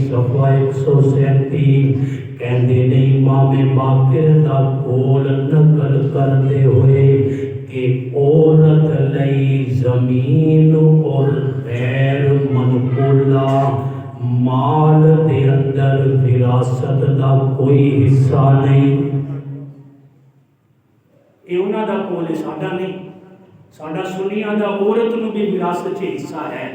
صفحہ 137 کہندے نے امام باقر دا کول نقل کرتے ہوئے کہ عورت لئی زمین اور غیر منقولہ مال دے اندر وراثت دا کوئی حصہ نہیں یہ انہاں دا کول ہے ساڈا نہیں ساڈا سنیاں دا عورت نو بھی وراثت چ حصہ ہے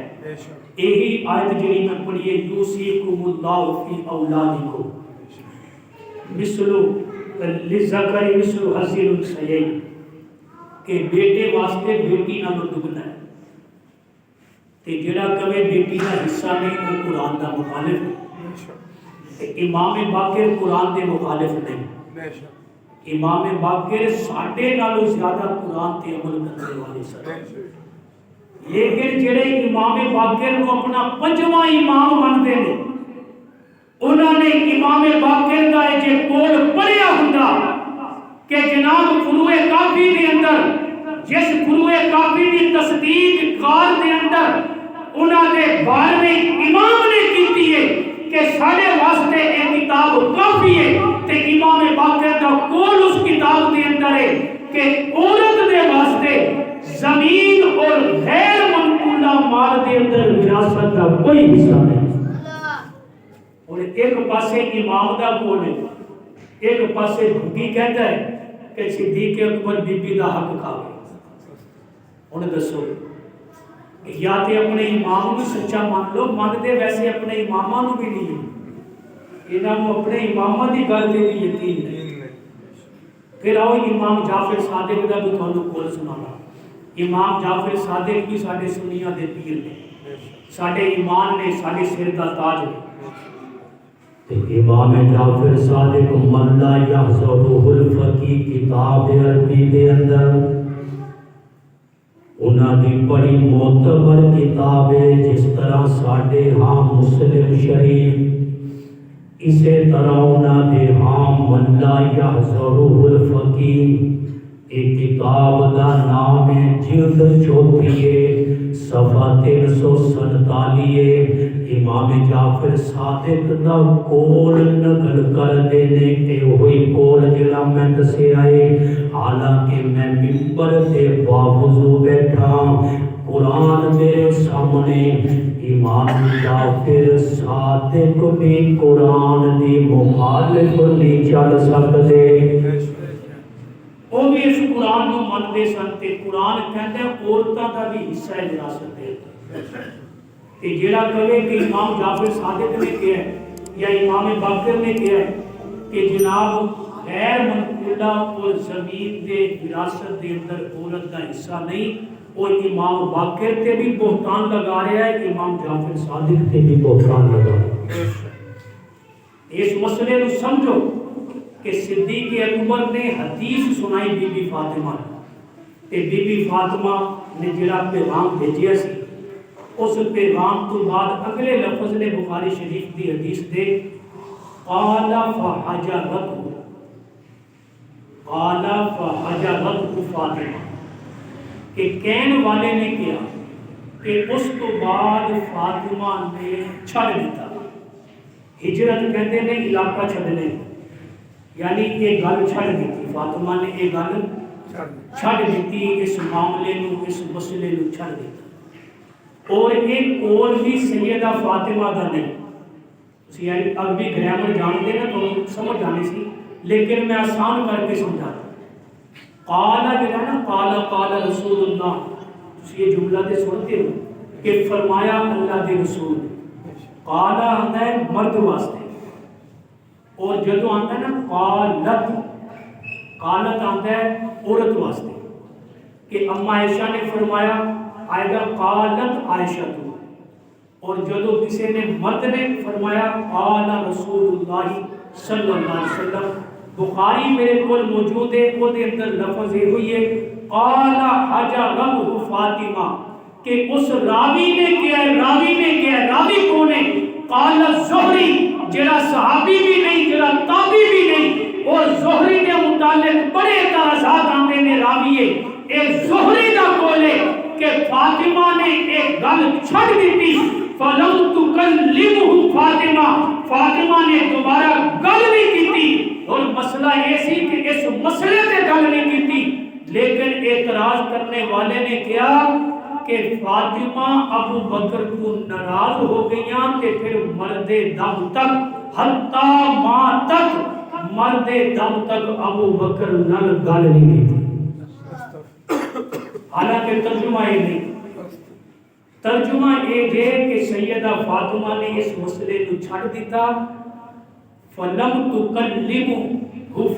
یہی آیت جڑی میں پڑھی ہے یوصیکم اللہ فی اولادکم مثل للذکر مثل حظ الانثیین کہ بیٹے واسطے بیٹی نال دگنا ہے تے جڑا کہے بیٹی دا حصہ نہیں وہ قرآن دا مخالف ہے امام باقر قرآن دے مخالف نہیں امام باقر ساڈے نالوں زیادہ قرآن تے عمل کرنے والے سن لیکن جڑے امام باقر کو اپنا 5واں امام مانتے ہیں انہوں نے امام باقر دا جے کول پڑھیا ہوندا کہ جناب فروع کافی دے اندر جس فروع کافی دی تصدیق کار دے اندر انہوں نے 12ویں امام نے کیتی ہے کہ سارے واسطے ایک کتاب کافی ہے تے امام باقر دا کول اس کتاب دے اندر ہے کہ عورت دے واسطے زمین اور غیر منقولہ مال دے اندر وراثت کا کوئی حصہ نہیں اور ایک پاسے امام دا کول ہے ایک پاسے بھگی کہتا ہے کہ صدیق اکبر بی بی دا حق کھا گئے انہیں دسو یا تے اپنے امام کو سچا مان لو مانتے ویسے اپنے اماماں نو بھی نہیں انہاں کو اپنے اماماں دی گل تے بھی یقین نہیں پھر آؤ امام جعفر صادق دا بھی تھانوں کول سنانا امام جعفر صادق بھی ساڈے سنیاں دے پیر نے ساڈے ایمان نے ساڈے سر دا تاج نے امام جعفر صادق من لا یحضرہ الفقی کتاب عربی دے اندر انہاں دی بڑی معتبر کتاب ہے جس طرح ساڈے ہاں مسلم شریف اسی طرح انہاں دے ہاں من لا یحضرہ الفقی ایک کتاب دا نام ہے جلد 34 صفحہ 347 امام جعفر صادق دا کول نقل کر دینے کہ وہی کول جڑا میں دسے آئے حالانکہ میں ممبر تے باوضو بیٹھا قرآن میرے سامنے امام جعفر صادق بھی قرآن دی مخالف نہیں چل سکتے، وہ بھی اس قرآن کو منتے سن تے قرآن کہتا ہے عورتوں کا بھی حصہ ہے وراثت دے تے جیڑا کہے کہ امام جعفر صادق نے کیا ہے یا امام باقر نے کیا ہے کہ جناب غیر منقولہ اور زمین دے وراثت دے اندر عورت کا حصہ نہیں، وہ امام باقر تے بھی بہتان لگا رہا ہے، امام جعفر صادق تے بھی بہتان لگا رہا ہے۔ اس مسئلے کو سمجھو کہ صدیق اکبر نے حدیث سنائی بی بی فاطمہ تے بی بی فاطمہ نے جڑا پیغام بھیجیا سی، اس پیغام تو بعد اگلے لفظ نے بخاری شریف دی حدیث دے قال فحجرته فاطمہ کہ کہنے والے نے کیا کہ اس تو بعد فاطمہ نے چھڑ دیتا، ہجرت کہتے ہیں علاقہ چھڑنے، یعنی یہ گل چھڑ دیتی، فاطمہ نے یہ گل چھڑ دیتی، اس معاملے نو اس مسئلے نو چھڑ دیتا، اور ایک قول بھی سیدہ فاطمہ دا نہیں، یعنی اب بھی گرامر جانتے نا تو سمجھ آنے سی، لیکن میں آسان کر کے سمجھا قال جو ہے نا قال رسول اللہ، یہ جملہ دے سنتے ہو کہ فرمایا اللہ دے رسول، قال آتا ہے مرد واسطے، اور جدو آتا ہے نا قالت آتا ہے عورت واسطے، کہ اما عائشہ نے فرمایا آئے گا قالت عائشہ تو، اور جدو کسی نے مرد نے فرمایا قال رسول اللہ صلی اللہ علیہ وسلم، بخاری میرے کول موجود ہے، وہ دے اندر لفظ یہ ہوئی ہے قال حجرته فاطمہ، کہ اس راوی نے کیا ہے، راوی کون ہے؟ قال زہری، جڑا صحابی بھی نہیں جڑا تابعی بھی نہیں، اور زہری کے متعلق بڑے اعتراضات آتے ہیں راوی ہے، ایک زہری دا کول ہے کہ فاطمہ نے ایک گل چھڑ دیتی، فلم تکلمہ فاطمہ نے دوبارہ گل نہیں کی، اور مسئلہ یہ سی کہ اس مسئلے سے گل نہیں کی، لیکن اعتراض کرنے والے نے کیا کہ فاطمہ ابو بکر کو ناراض ہو گئیاں کہ پھر مرد دم تک حتی ماتت مرد دم تک ابو بکر نال گل نہیں کی، حالانکہ ترجمہ یہ نہیں، ترجمہ یہ ہے کہ سیدہ فاطمہ نے اس مسئلے کو چھڑ دیتا، فلم تکلمہ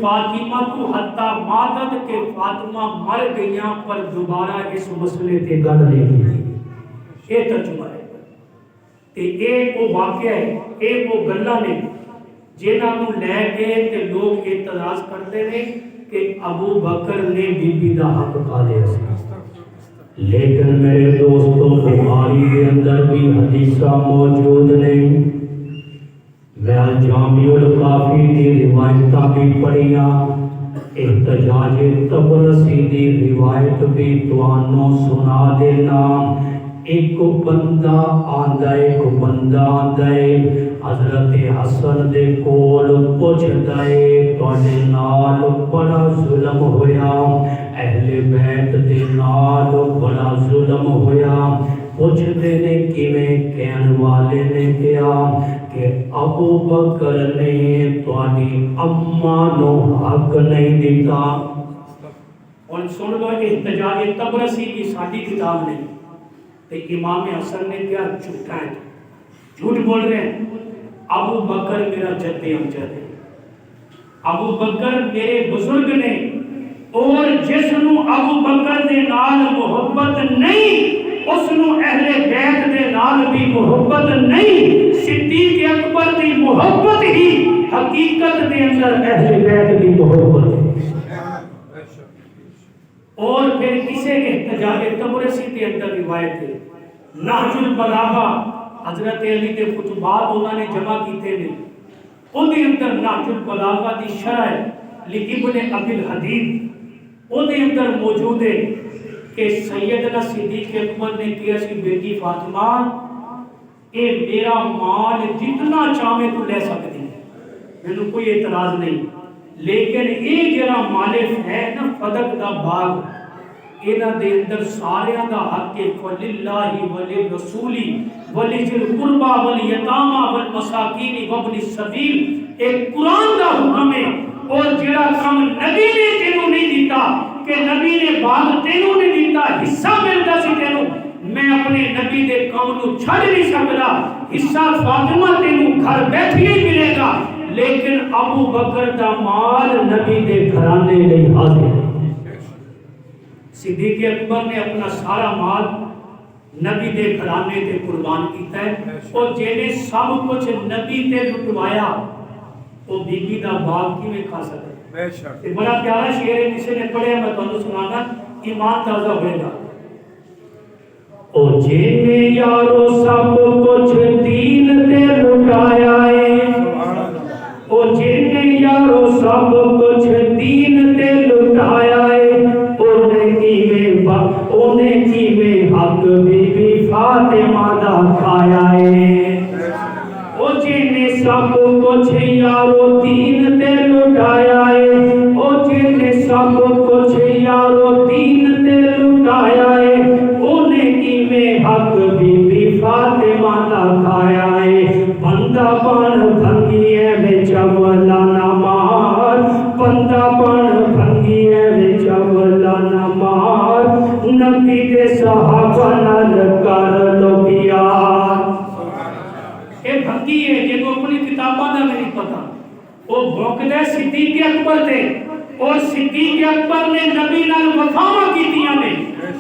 فاطمہ کو حتی ماتت، کہ فاطمہ مر گئیاں پر دوبارہ اس مسئلے تے گل نہیں کی، یہ ترجمہ ہے، تے ایک وہ واقعہ ہے، ایک وہ گلاں نے جنہاں نو لے کے تے لوگ اعتراض کرتے ہیں کہ ابو بکر نے بی بی دا حق کھا لیا سی، لیکن میرے دوستوں بخاری کے اندر بھی حدیثہ موجود نہیں، میں الجامع الکافی کی روایتاں بھی پڑھیاں، احتجاج طبرسی دی روایت بھی توانوں سنا دینا، ایک بندہ آندا ہے حضرت حسن دے کول پوچھدا ہے تواڈے نال بڑا ظلم ہویا، اہل بیت دے نال بڑا ظلم ہویا، پوچھدے نے کیویں، کہن والے نے کہا کہ ابو بکر نے تواڈی اماں نو حق نہیں دیتا، اور سن لو کہ احتجاج طبرسی کی ساڈی کتاب نہیں، تے امام حسن نے کیا جھوٹا ہے، جھوٹ بول رہے ہیں، ابو بکر میرا جد امجد ہے، ابو بکر میرے بزرگ نے، اور جس نو ابو بکر دے نال محبت نہیں اس نو اہل بیت دے نال بھی محبت نہیں، صدیق اکبر دی محبت ہی حقیقت دے اندر اہل بیت دی محبت ہے، اور پھر کسے احتجاج طبرسی کے اندر روایت ہے، نہج البلاغہ حضرت علی کے خطبات انہوں نے جمع کیتے ہیں، ان کے اندر نہج البلاغہ دی شرح لابن ابی الحدید ان کے اندر موجود ہے کہ سیدنا صدیق اکبر نے کیا سی بیٹی فاطمہ اے میرا مال جتنا چاہے تو لے سکتی ہے، میں کوئی اعتراض نہیں، لیکن یہ جڑا مال ہے نا فدق دا باغ انہاں دے اندر ساریاں دا حق ہے فللہ وللرسول ولذی القربى والیتامى والمساکین وابن السبیل ایک قرآن دا حکم ہے اور جڑا کم نبی نے تینوں نہیں دیتا کہ نبی نے باغ تینوں نہیں دیتا حصہ ملتا سی تینوں میں اپنے نبی دے کام نو چھڑ نہیں سکتا حصہ فاطمہ تینوں گھر بیٹھے ہی ملے گا لیکن ابو بکر دا مال نبی دے گھرانے لئی حاضر ہے صدیق اکبر نے اپنا سارا مال نبی دے گھرانے تے قربان کیتا ہے اور جنے سب کچھ نبی تے لٹوایا وہ بی بی دا باغ کی میں کھا سکتا بے شک بڑا پیارا شعر ہے کسی نے پڑھیا میں تانوں سنانا ایمان تازہ ہوئے گا او جنے یارو سب کچھ دین تے لٹایا ہے او جنے یارو سب کچھ دین تے لٹایا ہے اونے کی میں حق بی بی فاطمہ دا کھایا ہے او جنے سب کچھ یارو دین تے لٹایا ہے او جنے سب کچھ یارو دین تے لٹایا ہے اونے کی میں حق بی بی فاطمہ دا کھایا ہے بندہ بن بھنگی ہے وچ اولا نہ مار بندہ بن بھنگی ہے وچ اولا نہ مار نبی دے صحابہ نال کر لو پیار اے بھنگی ہے جے کو اپنی کتاباں دا نہیں پتہ او بھوکدے صدیق اکبر تے اور صدیق اکبر نے نبی نال وفاواں کیتیاں نے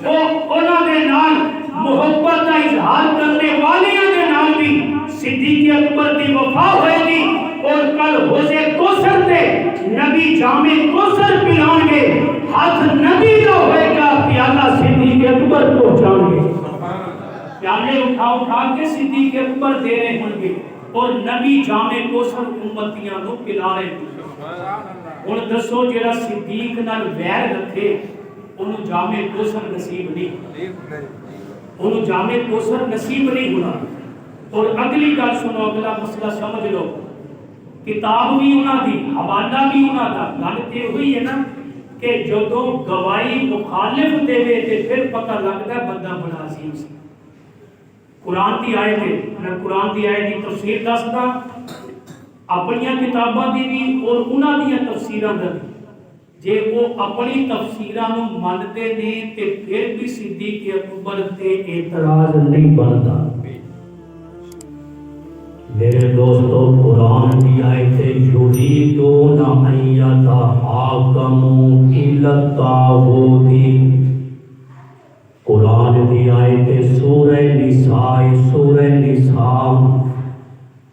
او انہاں دے نال محبت دا اظہار کرنے والیاں دے نال بھی صدیق اکبر دی وفا ہوئے گی اور کل حوضے کوثر تے نبی جام کوثر پلان گے ہاتھ نبی دا ہوئے گا پیالہ صدیق اکبر پہنچان گے پیالے اٹھا کے صدیق اکبر دے رہے ہوں گے اور نبی جام کوثر امتیاں نو پلا رہے ہیں اور دسو جڑا صدیق نال ویر رکھے انہوں جام کوثر نصیب نہیں انہوں جام کوثر نصیب نہیں ہونا اور اگلی گل سنو اگلا مسئلہ سمجھ لو کتاب بھی انہاں دی حوالہ بھی انہاں دا گل تے ہوئی ہے نا کہ جدوں گواہی مخالف دے تے پھر پتہ لگدا ہے بندہ بڑا عظیم سی قرآن دی آیت ہے میں قرآن دی آیت دی تفسیر دسدا اپنی کتاباں دی بھی اور انہاں دی تفسیراں دا بھی جے وہ اپنی تفسیراں نو مانتے نے تے پھر بھی صدیق اکبر تے اعتراض نہیں بندا میرے دوستو قرآن کی آیت یریدون ان یتحاکموا الی الطاغوت قرآن کی آیت سورہ نساء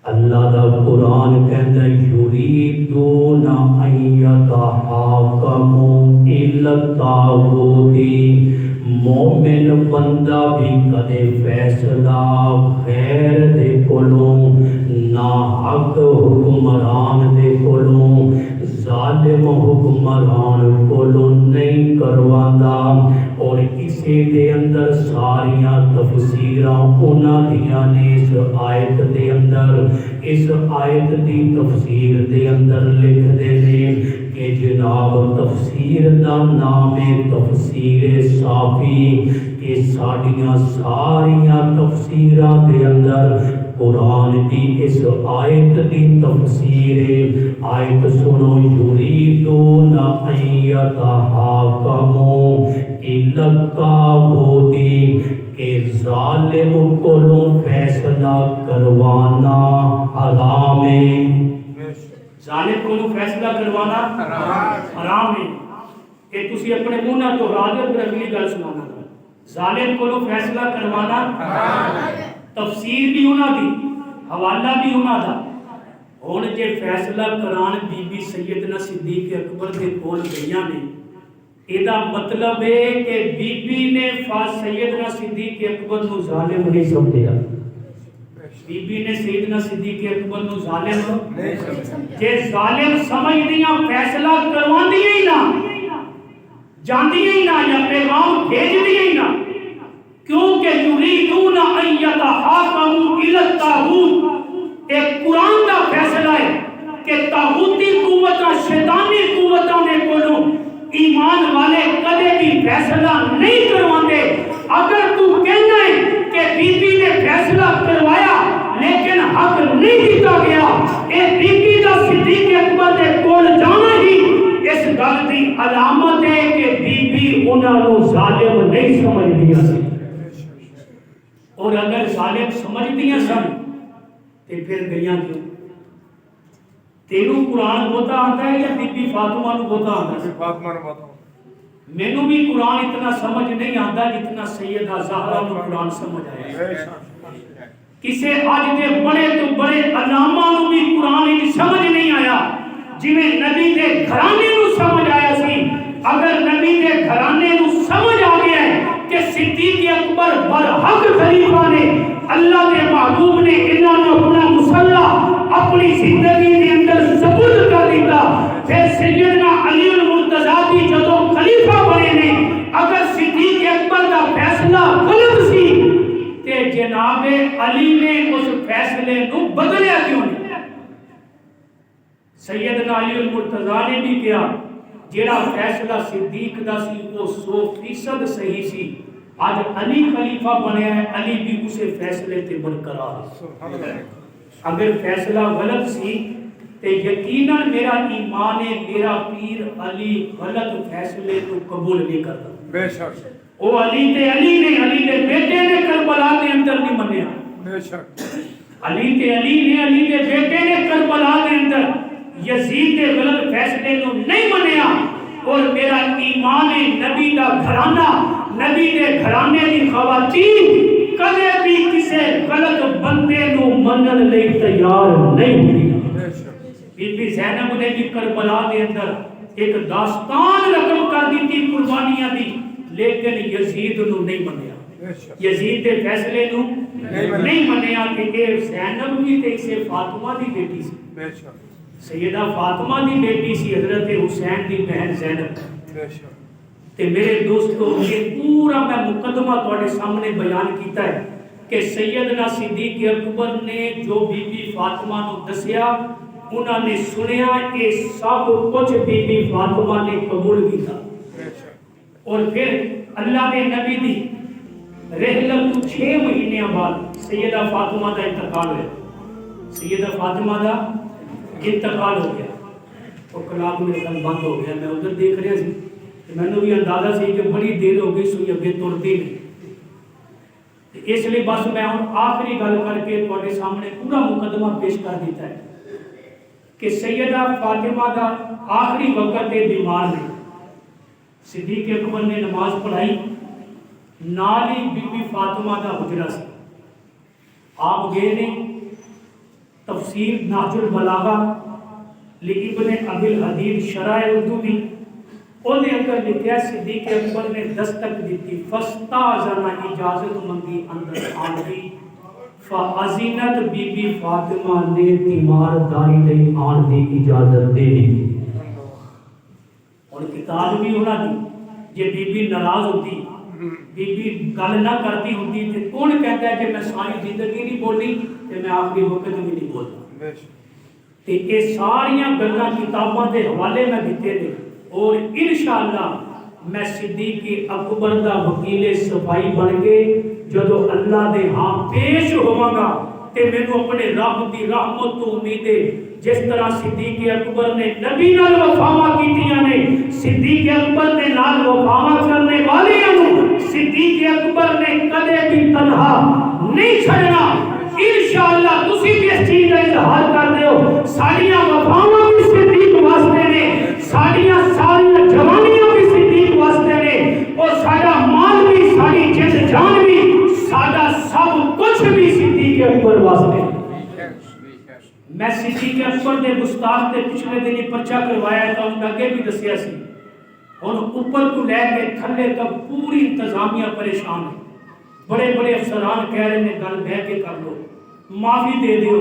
اللہ دا قرآن کہتا ہے یریدون ان یتحاکموا الی الطاغوت مومن بندہ بھی کدے فیصلہ غیر دے کولوں نا حق حکمران دے کولوں ظالم حکمران کولوں نہیں کرواندا اور اسی دے اندر ساریاں تفسیراں انہاں دیاں نے اس آیت دے اندر اس آیت دی تفسیر دے اندر لکھ دے نے کہ جناب تفسیر دا نام ہے تفسیر صافی کہ ساڑیاں ساریاں تفسیراں دے اندر قرآن دی اس آیت دی تفسیر آیت سنو یریدون ان یتحاکموا الی الطاغوت کہ ظالم کولوں فیصلہ کروانا حرام ہے ظالم کو فیصلہ کروانا حرام ہے کہ تسی اپنے منہ نہ تو راضی پر اگلی گل سنانا ظالم کو فیصلہ کروانا حرام ہے تفسیر بھی انہاں دی حوالہ بھی انہاں دا ہن جے فیصلہ کران بی بی سیدنا صدیق اکبر دے کول گئیاں نے ایدا مطلب ہے کہ بی بی نے سیدنا صدیق اکبر نو ظالم نہیں سمجھیا بی بی نے سیدنا صدیق اکبر نو ظالم نہیں سمجھیا جے ظالم سمجھ دیاں فیصلہ کروا دیاں ہی نہ جاندی ہی نہ یا پیغام بھیج دی ہی نہ کیونکہ یریدون ان یتحاکموا الی الطاغوت ایک قرآن دا فیصلہ ہے کہ طاغوتی قوتاں شیطانی قوتاں نے کولوں ایمان والے کدے بھی فیصلہ نہیں کرواندے. اگر تو کہنا ہے کہ بی بی نے فیصلہ کروایا لیکن حق نہیں دیتا گیا, اے بی بی دا صدیق اکبر دے کول جانا ہی اس گل دی علامت ہے کہ بی بی انہاں نوں ظالم نہیں سمجھدیاں سی. اور اگر ظالم سمجھدیاں سن تے پھر گئیاں کیوں؟ تینوں قرآن بہتا آتا ہے یا بی بی فاطمہ نوں بہتا آتا ہے؟ فاطمہ نوں بہتا. مینوں بھی قرآن اتنا سمجھ نہیں آتا جتنا سیدہ زہرا نوں قرآن سمجھ آیا. کسے اج دے بڑے تو بڑے علامہ نوں بھی قرآن وچ سمجھ نہیں آیا جویں نبی دے گھرانے نوں سمجھ آیا سی. اگر نبی دے گھرانے نوں سمجھ آ گیا ہے کہ صدیق اکبر برحق خلیفہ نے, اللہ کے محبوب نے انہاں نوں اپنا مسلح اپنی زندگی کے اندر ثبوت کر دیتا, پھر سیدنا علی المرتضیٰ بھی جدوں خلیفہ بنے نے اگر صدیق اکبر کا فیصلہ غلط سی تے جناب علی نے اس فیصلے کو بدلیا کیوں نہیں؟ سیدنا علی المرتضیٰ نے بھی کیا جیڑا فیصلہ صدیق دا سی وہ 100% صحیح سی. آج علی خلیفہ بنیا ہے, علی بھی اسے فیصلے تے برقرار ہے. اگر فیصلہ غلط سی تے یقیناً میرا ایمان ہے میرا پیر علی غلط فیصلے کو قبول نہیں کرتا. بے شک وہ علی تے علی نے, علی دے بیٹے نے کربلا کے اندر نہیں منیا. بے شک علی تے علی نے, علی دے بیٹے نے کربلا کے اندر یزید دے غلط فیصلے کو نہیں منیا. اور میرا ایمان ہے نبی دا گھرانہ, نبی دے گھرانے دی خواتین کدے بھی کسے غلط بندے نو منن لئی تیار نہیں ہوئی. بی بی زینب نے بھی کربلا دے اندر ایک داستان رقم کر دی تھی قربانیاں دی, لیکن یزید نو نہیں منیا, یزید دے فیصلے نو نہیں منیا کہ اے زینب بھی تے اسے فاطمہ دی بیٹی سی. بے شک سیدہ فاطمہ دی بیٹی سی حضرت حسین دی بہن زینب. بے شک تے میرے دوستو یہ پورا میں مقدمہ تواڈے سامنے بیان کیتا ہے کہ سیدنا صدیق اکبر نے جو بی بی فاطمہ نو دسیا انہاں نے سنیا, یہ سب کچھ بی بی فاطمہ نے قبول کیتا. اور پھر اللہ کے نبی دی رحلت 6 مہینے بعد سیدہ فاطمہ کا انتقال ہوا. سیدہ فاطمہ کا انتقال ہو گیا اور کلاب میرے گل بند ہو گیا. میں ادھر دیکھ رہا سی میں نے بھی اندازہ سی کہ بڑی دیر ہو گئی سوئی اگے ترتی نہیں, اس لیے بس میں ہوں آخری گل کر کے تواڈے سامنے پورا مقدمہ پیش کر دیتا ہے کہ سیدہ فاطمہ کا آخری وقت بیمار نے. صدیق اکبر نے نماز پڑھائی, نال ہی بی بی فاطمہ کا حجرہ سی. آپ گئے نے تفسیر نہج البلاغہ لابن ابی الحدید شرح اردو دی, اودے اندر لکھیا صدیق اکبر نے دستک دیتی, فاستاذن اجازت منگی اندر آن دی, فاذنت بی بی فاطمہ نے تیمارداری لئی آن دی اجازت دے دی. اور کتاب بھی ہونا دی جے بی بی ناراض ہوتی, بی بی گل نہ کرتی ہوتی تے کون کہتا ہے کہ میں ساری زندگی نہیں بولی تے میں آخری وقت بھی نہیں بولتا. تے یہ ساریاں گلاں کتاباں دے حوالے میں دیتے نے, اور انشاءاللہ میں صدیق اکبر دا وکیل صفائی بن کے جدو اللہ دے ہاں پیش ہوواں گا تے مینوں اپنے رب دی رحمت تو امید ہے. جس طرح صدیق اکبر نے نبی نال وفاواں کیتیاں نے, صدیق اکبر دے نال وفاواں کرنے والیاں نوں صدیق اکبر نے کدے بھی تنہا نہیں چھڑنا. انشاءاللہ تسی بھی اس چیز کا اظہار کر دیو, ساڈیاں وفاواں بھی صدیق واسطے نے, ساڈیاں ساری جوانیاں بھی صدیق واسطے نے, اور ساڈا مال بھی, ساڈی جان جان بھی, ساڈا سب کچھ بھی صدیق اکبر واسطے. میں صدیق اکبر دے گستاخ دے پچھلے دن پرچہ کروایا تھا, ان اگے بھی دسیا سی. اور اوپر کو لے کے تھلے تک پوری انتظامیہ پریشان ہے. بڑے بڑے افسران کہہ رہے ہیں گل بہ کے کر لو, معافی دے دیو.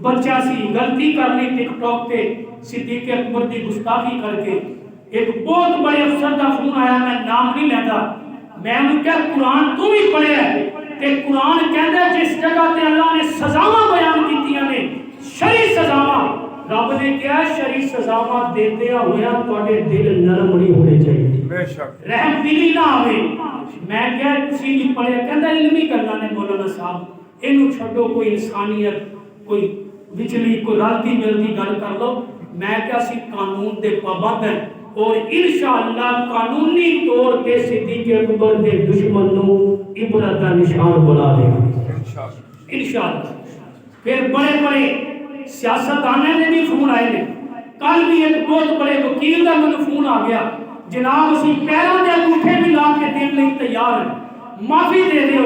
بچہ سی غلطی کر لی ٹک ٹاک پہ صدیق اکبر دی گستاخی کر کے, ایک بہت بڑے افسر کا فون آیا, میں نام نہیں لیتا, میں انہوں کہا قرآن تو بھی پڑھے ہے کہ قرآن کہتا ہے جس جگہ تے اللہ نے سزاواں بیان کیتیاں نے, شرعی سزاواں, رب نے کیا شرعی سزاواں دیندیاں ہویا تواڈے دل نرم نہیں ہونے چاہیے، بے شک رحم دلی نہ آوے۔ میں کیا تسی نہیں پڑھیا، کہندا علمی گلاں نے مولانا صاحب، اینو چھڈو، کوئی انسانیت، کوئی وچلی کوئی رلتی ملتی گل کر لو۔ میں کیا سی قانون دے پابند ہیں اور انشاءاللہ قانونی طور تے صدیق اکبر دے دشمن نو عبرت دا نشان بنا دے گا انشاءاللہ۔ پھر بڑے بڑے سیاستدانوں نے بھی فون آئے نے، کل بھی ایک بہت بڑے وکیل کا مجھے فون آ گیا، جناب اسی پیروں دے انگوٹھے بھی لا کے دین لئی تیار ہیں، معافی دے دیو،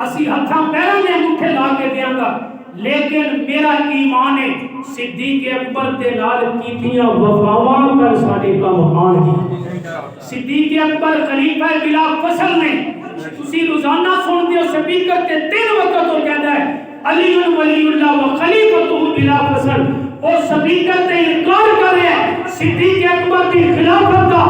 اسی ہتھاں پیروں دے انگوٹھے لا کے دیاں گا، لیکن میرا ایمان ہے صدیق اکبر دے نال کیتیاں وفاواں کر ساڈے کم آن گی۔ صدیق اکبر خلیفہ بلا فصل نے، تسی روزانہ سن دیو سپیکر تے 3 وقت ہو کہندا ہے علی ولی اللہ و خلیفۃ بلا فصل، اور سپیکر تے انکار کر رہا ہے صدیق اکبر کی خلافت کا۔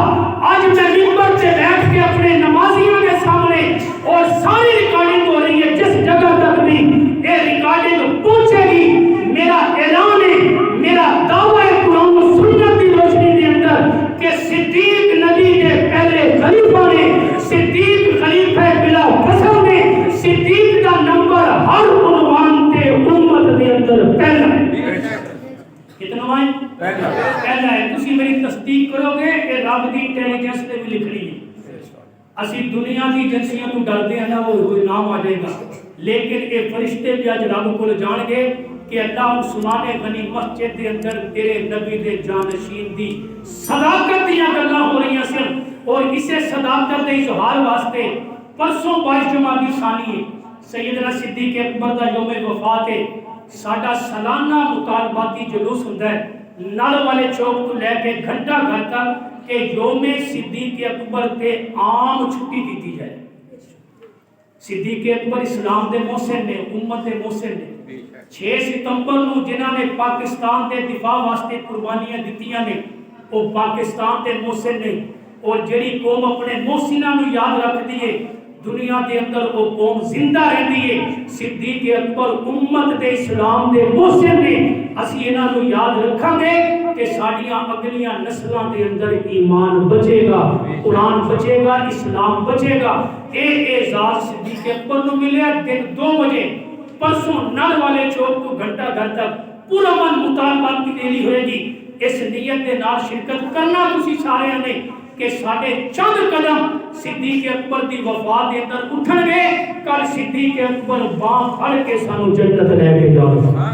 آج میں منبر سے بیٹھ کے اپنے نمازیوں کے سامنے، اور ساری ریکارڈنگ ہو رہی ہے، جس جگہ تک بھی یہ ریکارڈنگ پہنچے گی، میرا اعلان ہے، میرا دعویٰ ہے قرآن و سنت کی روشنی کے اندر کہ صدیق نبی کے پہلے خلیفہ نے، صدیق خلیفہ بلا فصل نے، صدیق کا نمبر ہر عنوان تے امت کے اندر پہلا ہے۔ کتنا ہے؟ پہلا ہے۔ تسی میری تصدیق کرو گے کہ رب دی انٹیلیجنس نے بھی لکھنی ہے۔ اسی دنیا دی ایجنسیاں تو ڈرتے ہیں نا، وہ کوئی نام آ جائے گا، لیکن اے فرشتے بھی اج رب کو جان گے کہ اللہ عثمان غنی مسجد دے اندر تیرے نبی دے جانشین دی صداقت دیاں گلاں ہو رہی ہیں، اور اسے صداقت دے اظہار واسطے پرسوں 22 جمادی ثانی ہے، سیدنا صدیق اکبر دا یوم وفات ہے، ساڈا سالانہ مطالباتی جلوس ہوندا ہے نال والے چوک تو لے کے گھنٹہ گھر تک کہ یوم صدیق اکبر تے عام چھٹی کیتی جائے۔ صدیق اکبر اسلام دے محسن نے، امت دے محسن نے۔ 6 ستمبر نو جنہاں نے پاکستان دے دفاع واسطے قربانیاں دتیاں نے، وہ پاکستان دے محسن نے، اور جڑی قوم اپنے محسناں نو یاد رکھدی ہے دنیا دے اندر وہ قوم زندہ رہتی ہے۔ صدیق اکبر امت دے اسلام دے محسن نے، اسی انہاں نو یاد رکھاں گے کہ ساڈیاں اگلیاں نسلاں دے اندر ایمان بچے گا، قرآن بچے گا، اسلام بچے گا۔ اے اعزاز صدیق اکبر نو ملیا دن 2 بجے پرسوں نل والے چوک تو گھنٹہ گھر تک پورا من مطالبات کی دینی ہوئے گی۔ اس نیت دے نال شرکت کرنا تسی سارے نے کہ ساڈے چند قدم صدیق اکبر دی وفات دے اندر اٹھن گے، کل صدیق اکبر باں پھڑ کے سانو جنت لے کے جاؤ گا۔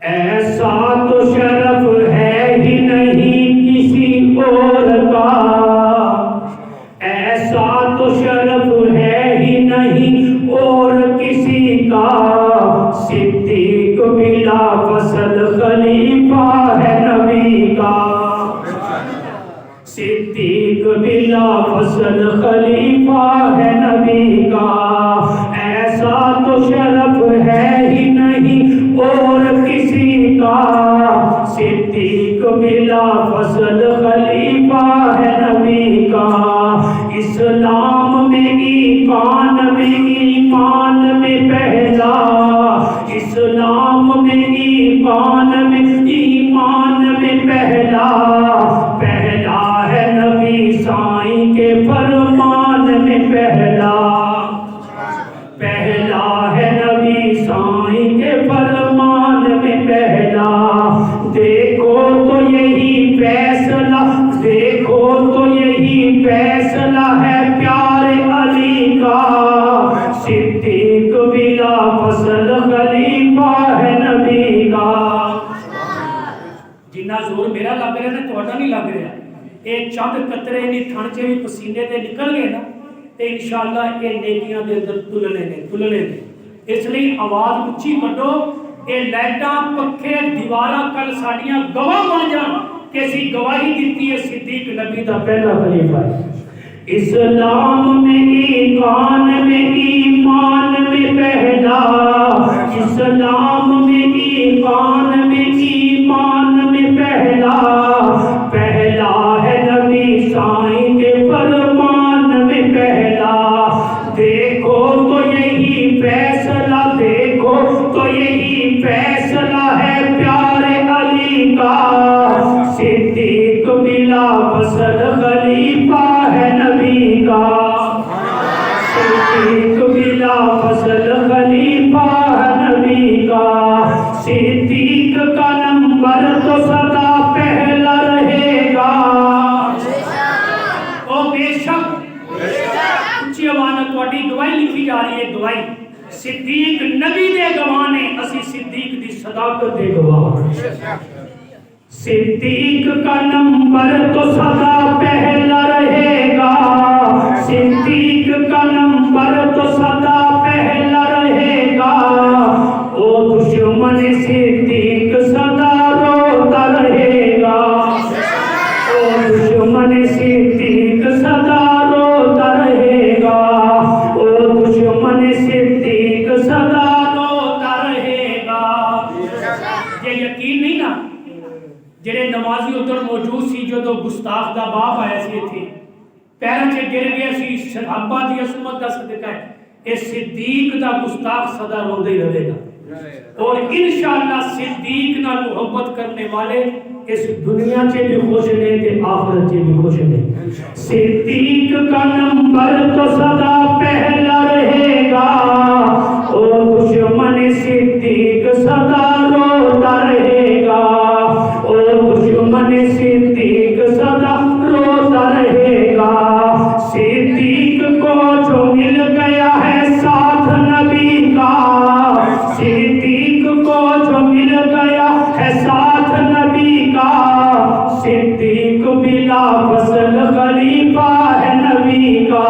ایسا تو شرف ہے ہی نہیں کسی اور کا، ایسا تو شرف ہے ہی نہیں اور کسی کا، صدیق بلا فصل خلیفہ ہے نبی کا، صدیق بلا فصل خلیفہ ہے نبی کا، ایسا تو شرف ہے ہی نہیں اور کسی کا، صدیق بلا فصل خلیفہ ہے نبی کا، اسلام میں ایمان میں پہلا، اسلام میں ایمان میں پہلا، پہلا ہے نبی سائیں کے فرمان میں پہلا، پہلا ہے نبی سائیں کے فرمان میں پہلا، دیکھو تو یہی فیصلہ، دیکھو تو یہی فیصلہ ہے پیارے علی کا، صدیق بلا فصل خلیفہ ہے نبی کا۔ جنہ زور میرا لگ رہا ہے تھوڑا نہیں لگ رہا، یہ چند قطرے نہیں تھن چ بھی پسینے تے نکل گئے نا تے انشاءاللہ یہ نیکیاں دے اندر تلنے نے۔ اس لیے آواز اچھی کڈو، یہ لائٹاں پکھے دیواراں کل ساڈیاں گواہ بن جان کہ اسی گواہی دیتی ہے صدیق نبی دا پہلا خلیفہ ہے۔ اسلام میں ایمان میں پہلا، اسلام میں ایمان میں پہلا، پہلا ہے نبی سائیں کے فرمان میں پہلا، دیکھو تو یہی فیصلہ، دیکھو تو یہی فیصلہ ہے پیارے کا نمبر تو سدا پہلا رہے گا. او بے شک اچھی آواز تھوڑی دعائی لکھی جا رہی ہے. دعائی صدیق نبی دے گواہ نے, اسی صدیق دی صداقت دے گواہ. صدیق کا نمبر تو سدا پہلا رہے گا, صدیق کا نمبر تو سدا پہلا رہے گا. او دشمن صدیق سدا روتا رہے گا, او دشمن صدیق سدا روتا رہے گا, او دشمن صدیق سدا روتا رہے گا. یہ یقین نہیں نا جڑے نمازی ادھر موجود سی جو تو گستاخ دا باپ آیا سی تھے پیروں سے گر گیا سی, صحابہ دی عصمت دا صدقہ ہے. اے صدیق دا گستاخ سدا روندے ہی رہے گا, اور انشاءاللہ صدیق نال محبت کرنے والے اس دنیا سے بھی خوش ہیں تے آخرت سے بھی خوش ہیں. صدیق کا نمبر تو سدا پہلا رہے گا, او دشمن صدیق سدا روتا رہے گا, او دشمن صدیق سدا روتا رہے گا. صدیق کو جو مل گیا ہے ساتھ نبی کا, صدیق کو جو مل گیا ہے ساتھ نبی کا, صدیق بلا فصل خلیفہ ہے نبی کا.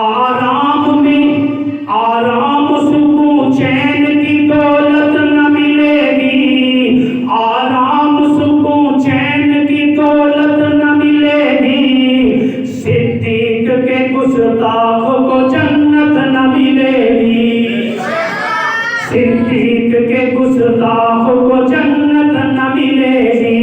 آرام میں آرام سکون چین کی دولت نہ ملے گی, آرام سکون چین کی دولت نہ ملے گی. صدیق کے گستاخ کو جنت نہ ملے گی, صدیق کے گستاخ کو جنت نہ ملے گی.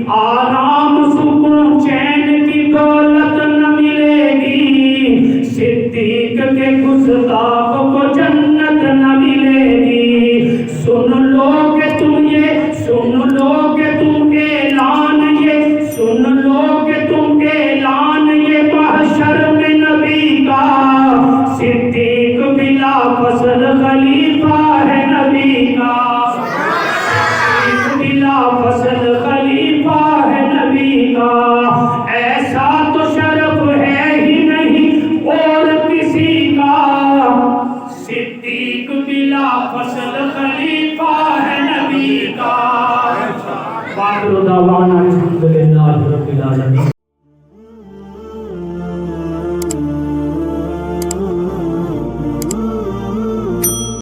آرام سکون چین کی دولت نہ ملے گی, صدیق کے گستاخ کو جنت نہ ملے گی. سن لو کہ تم یہ, سن لو کہ تم اعلان یہ, سن لو کہ تم اعلان یہ محشر میں نبی کا. صدیق بلا فصل خلیفہ ہے نبی کا, صدیق بلا فصل خلیفہ ہے نبی کا. ایسا تو شرف ہے ہی نہیں اور کسی کا, صدیق بلا فصل خلیفہ ہے نبی کا. باقر دعوانا الحمدللہ رب العالمین.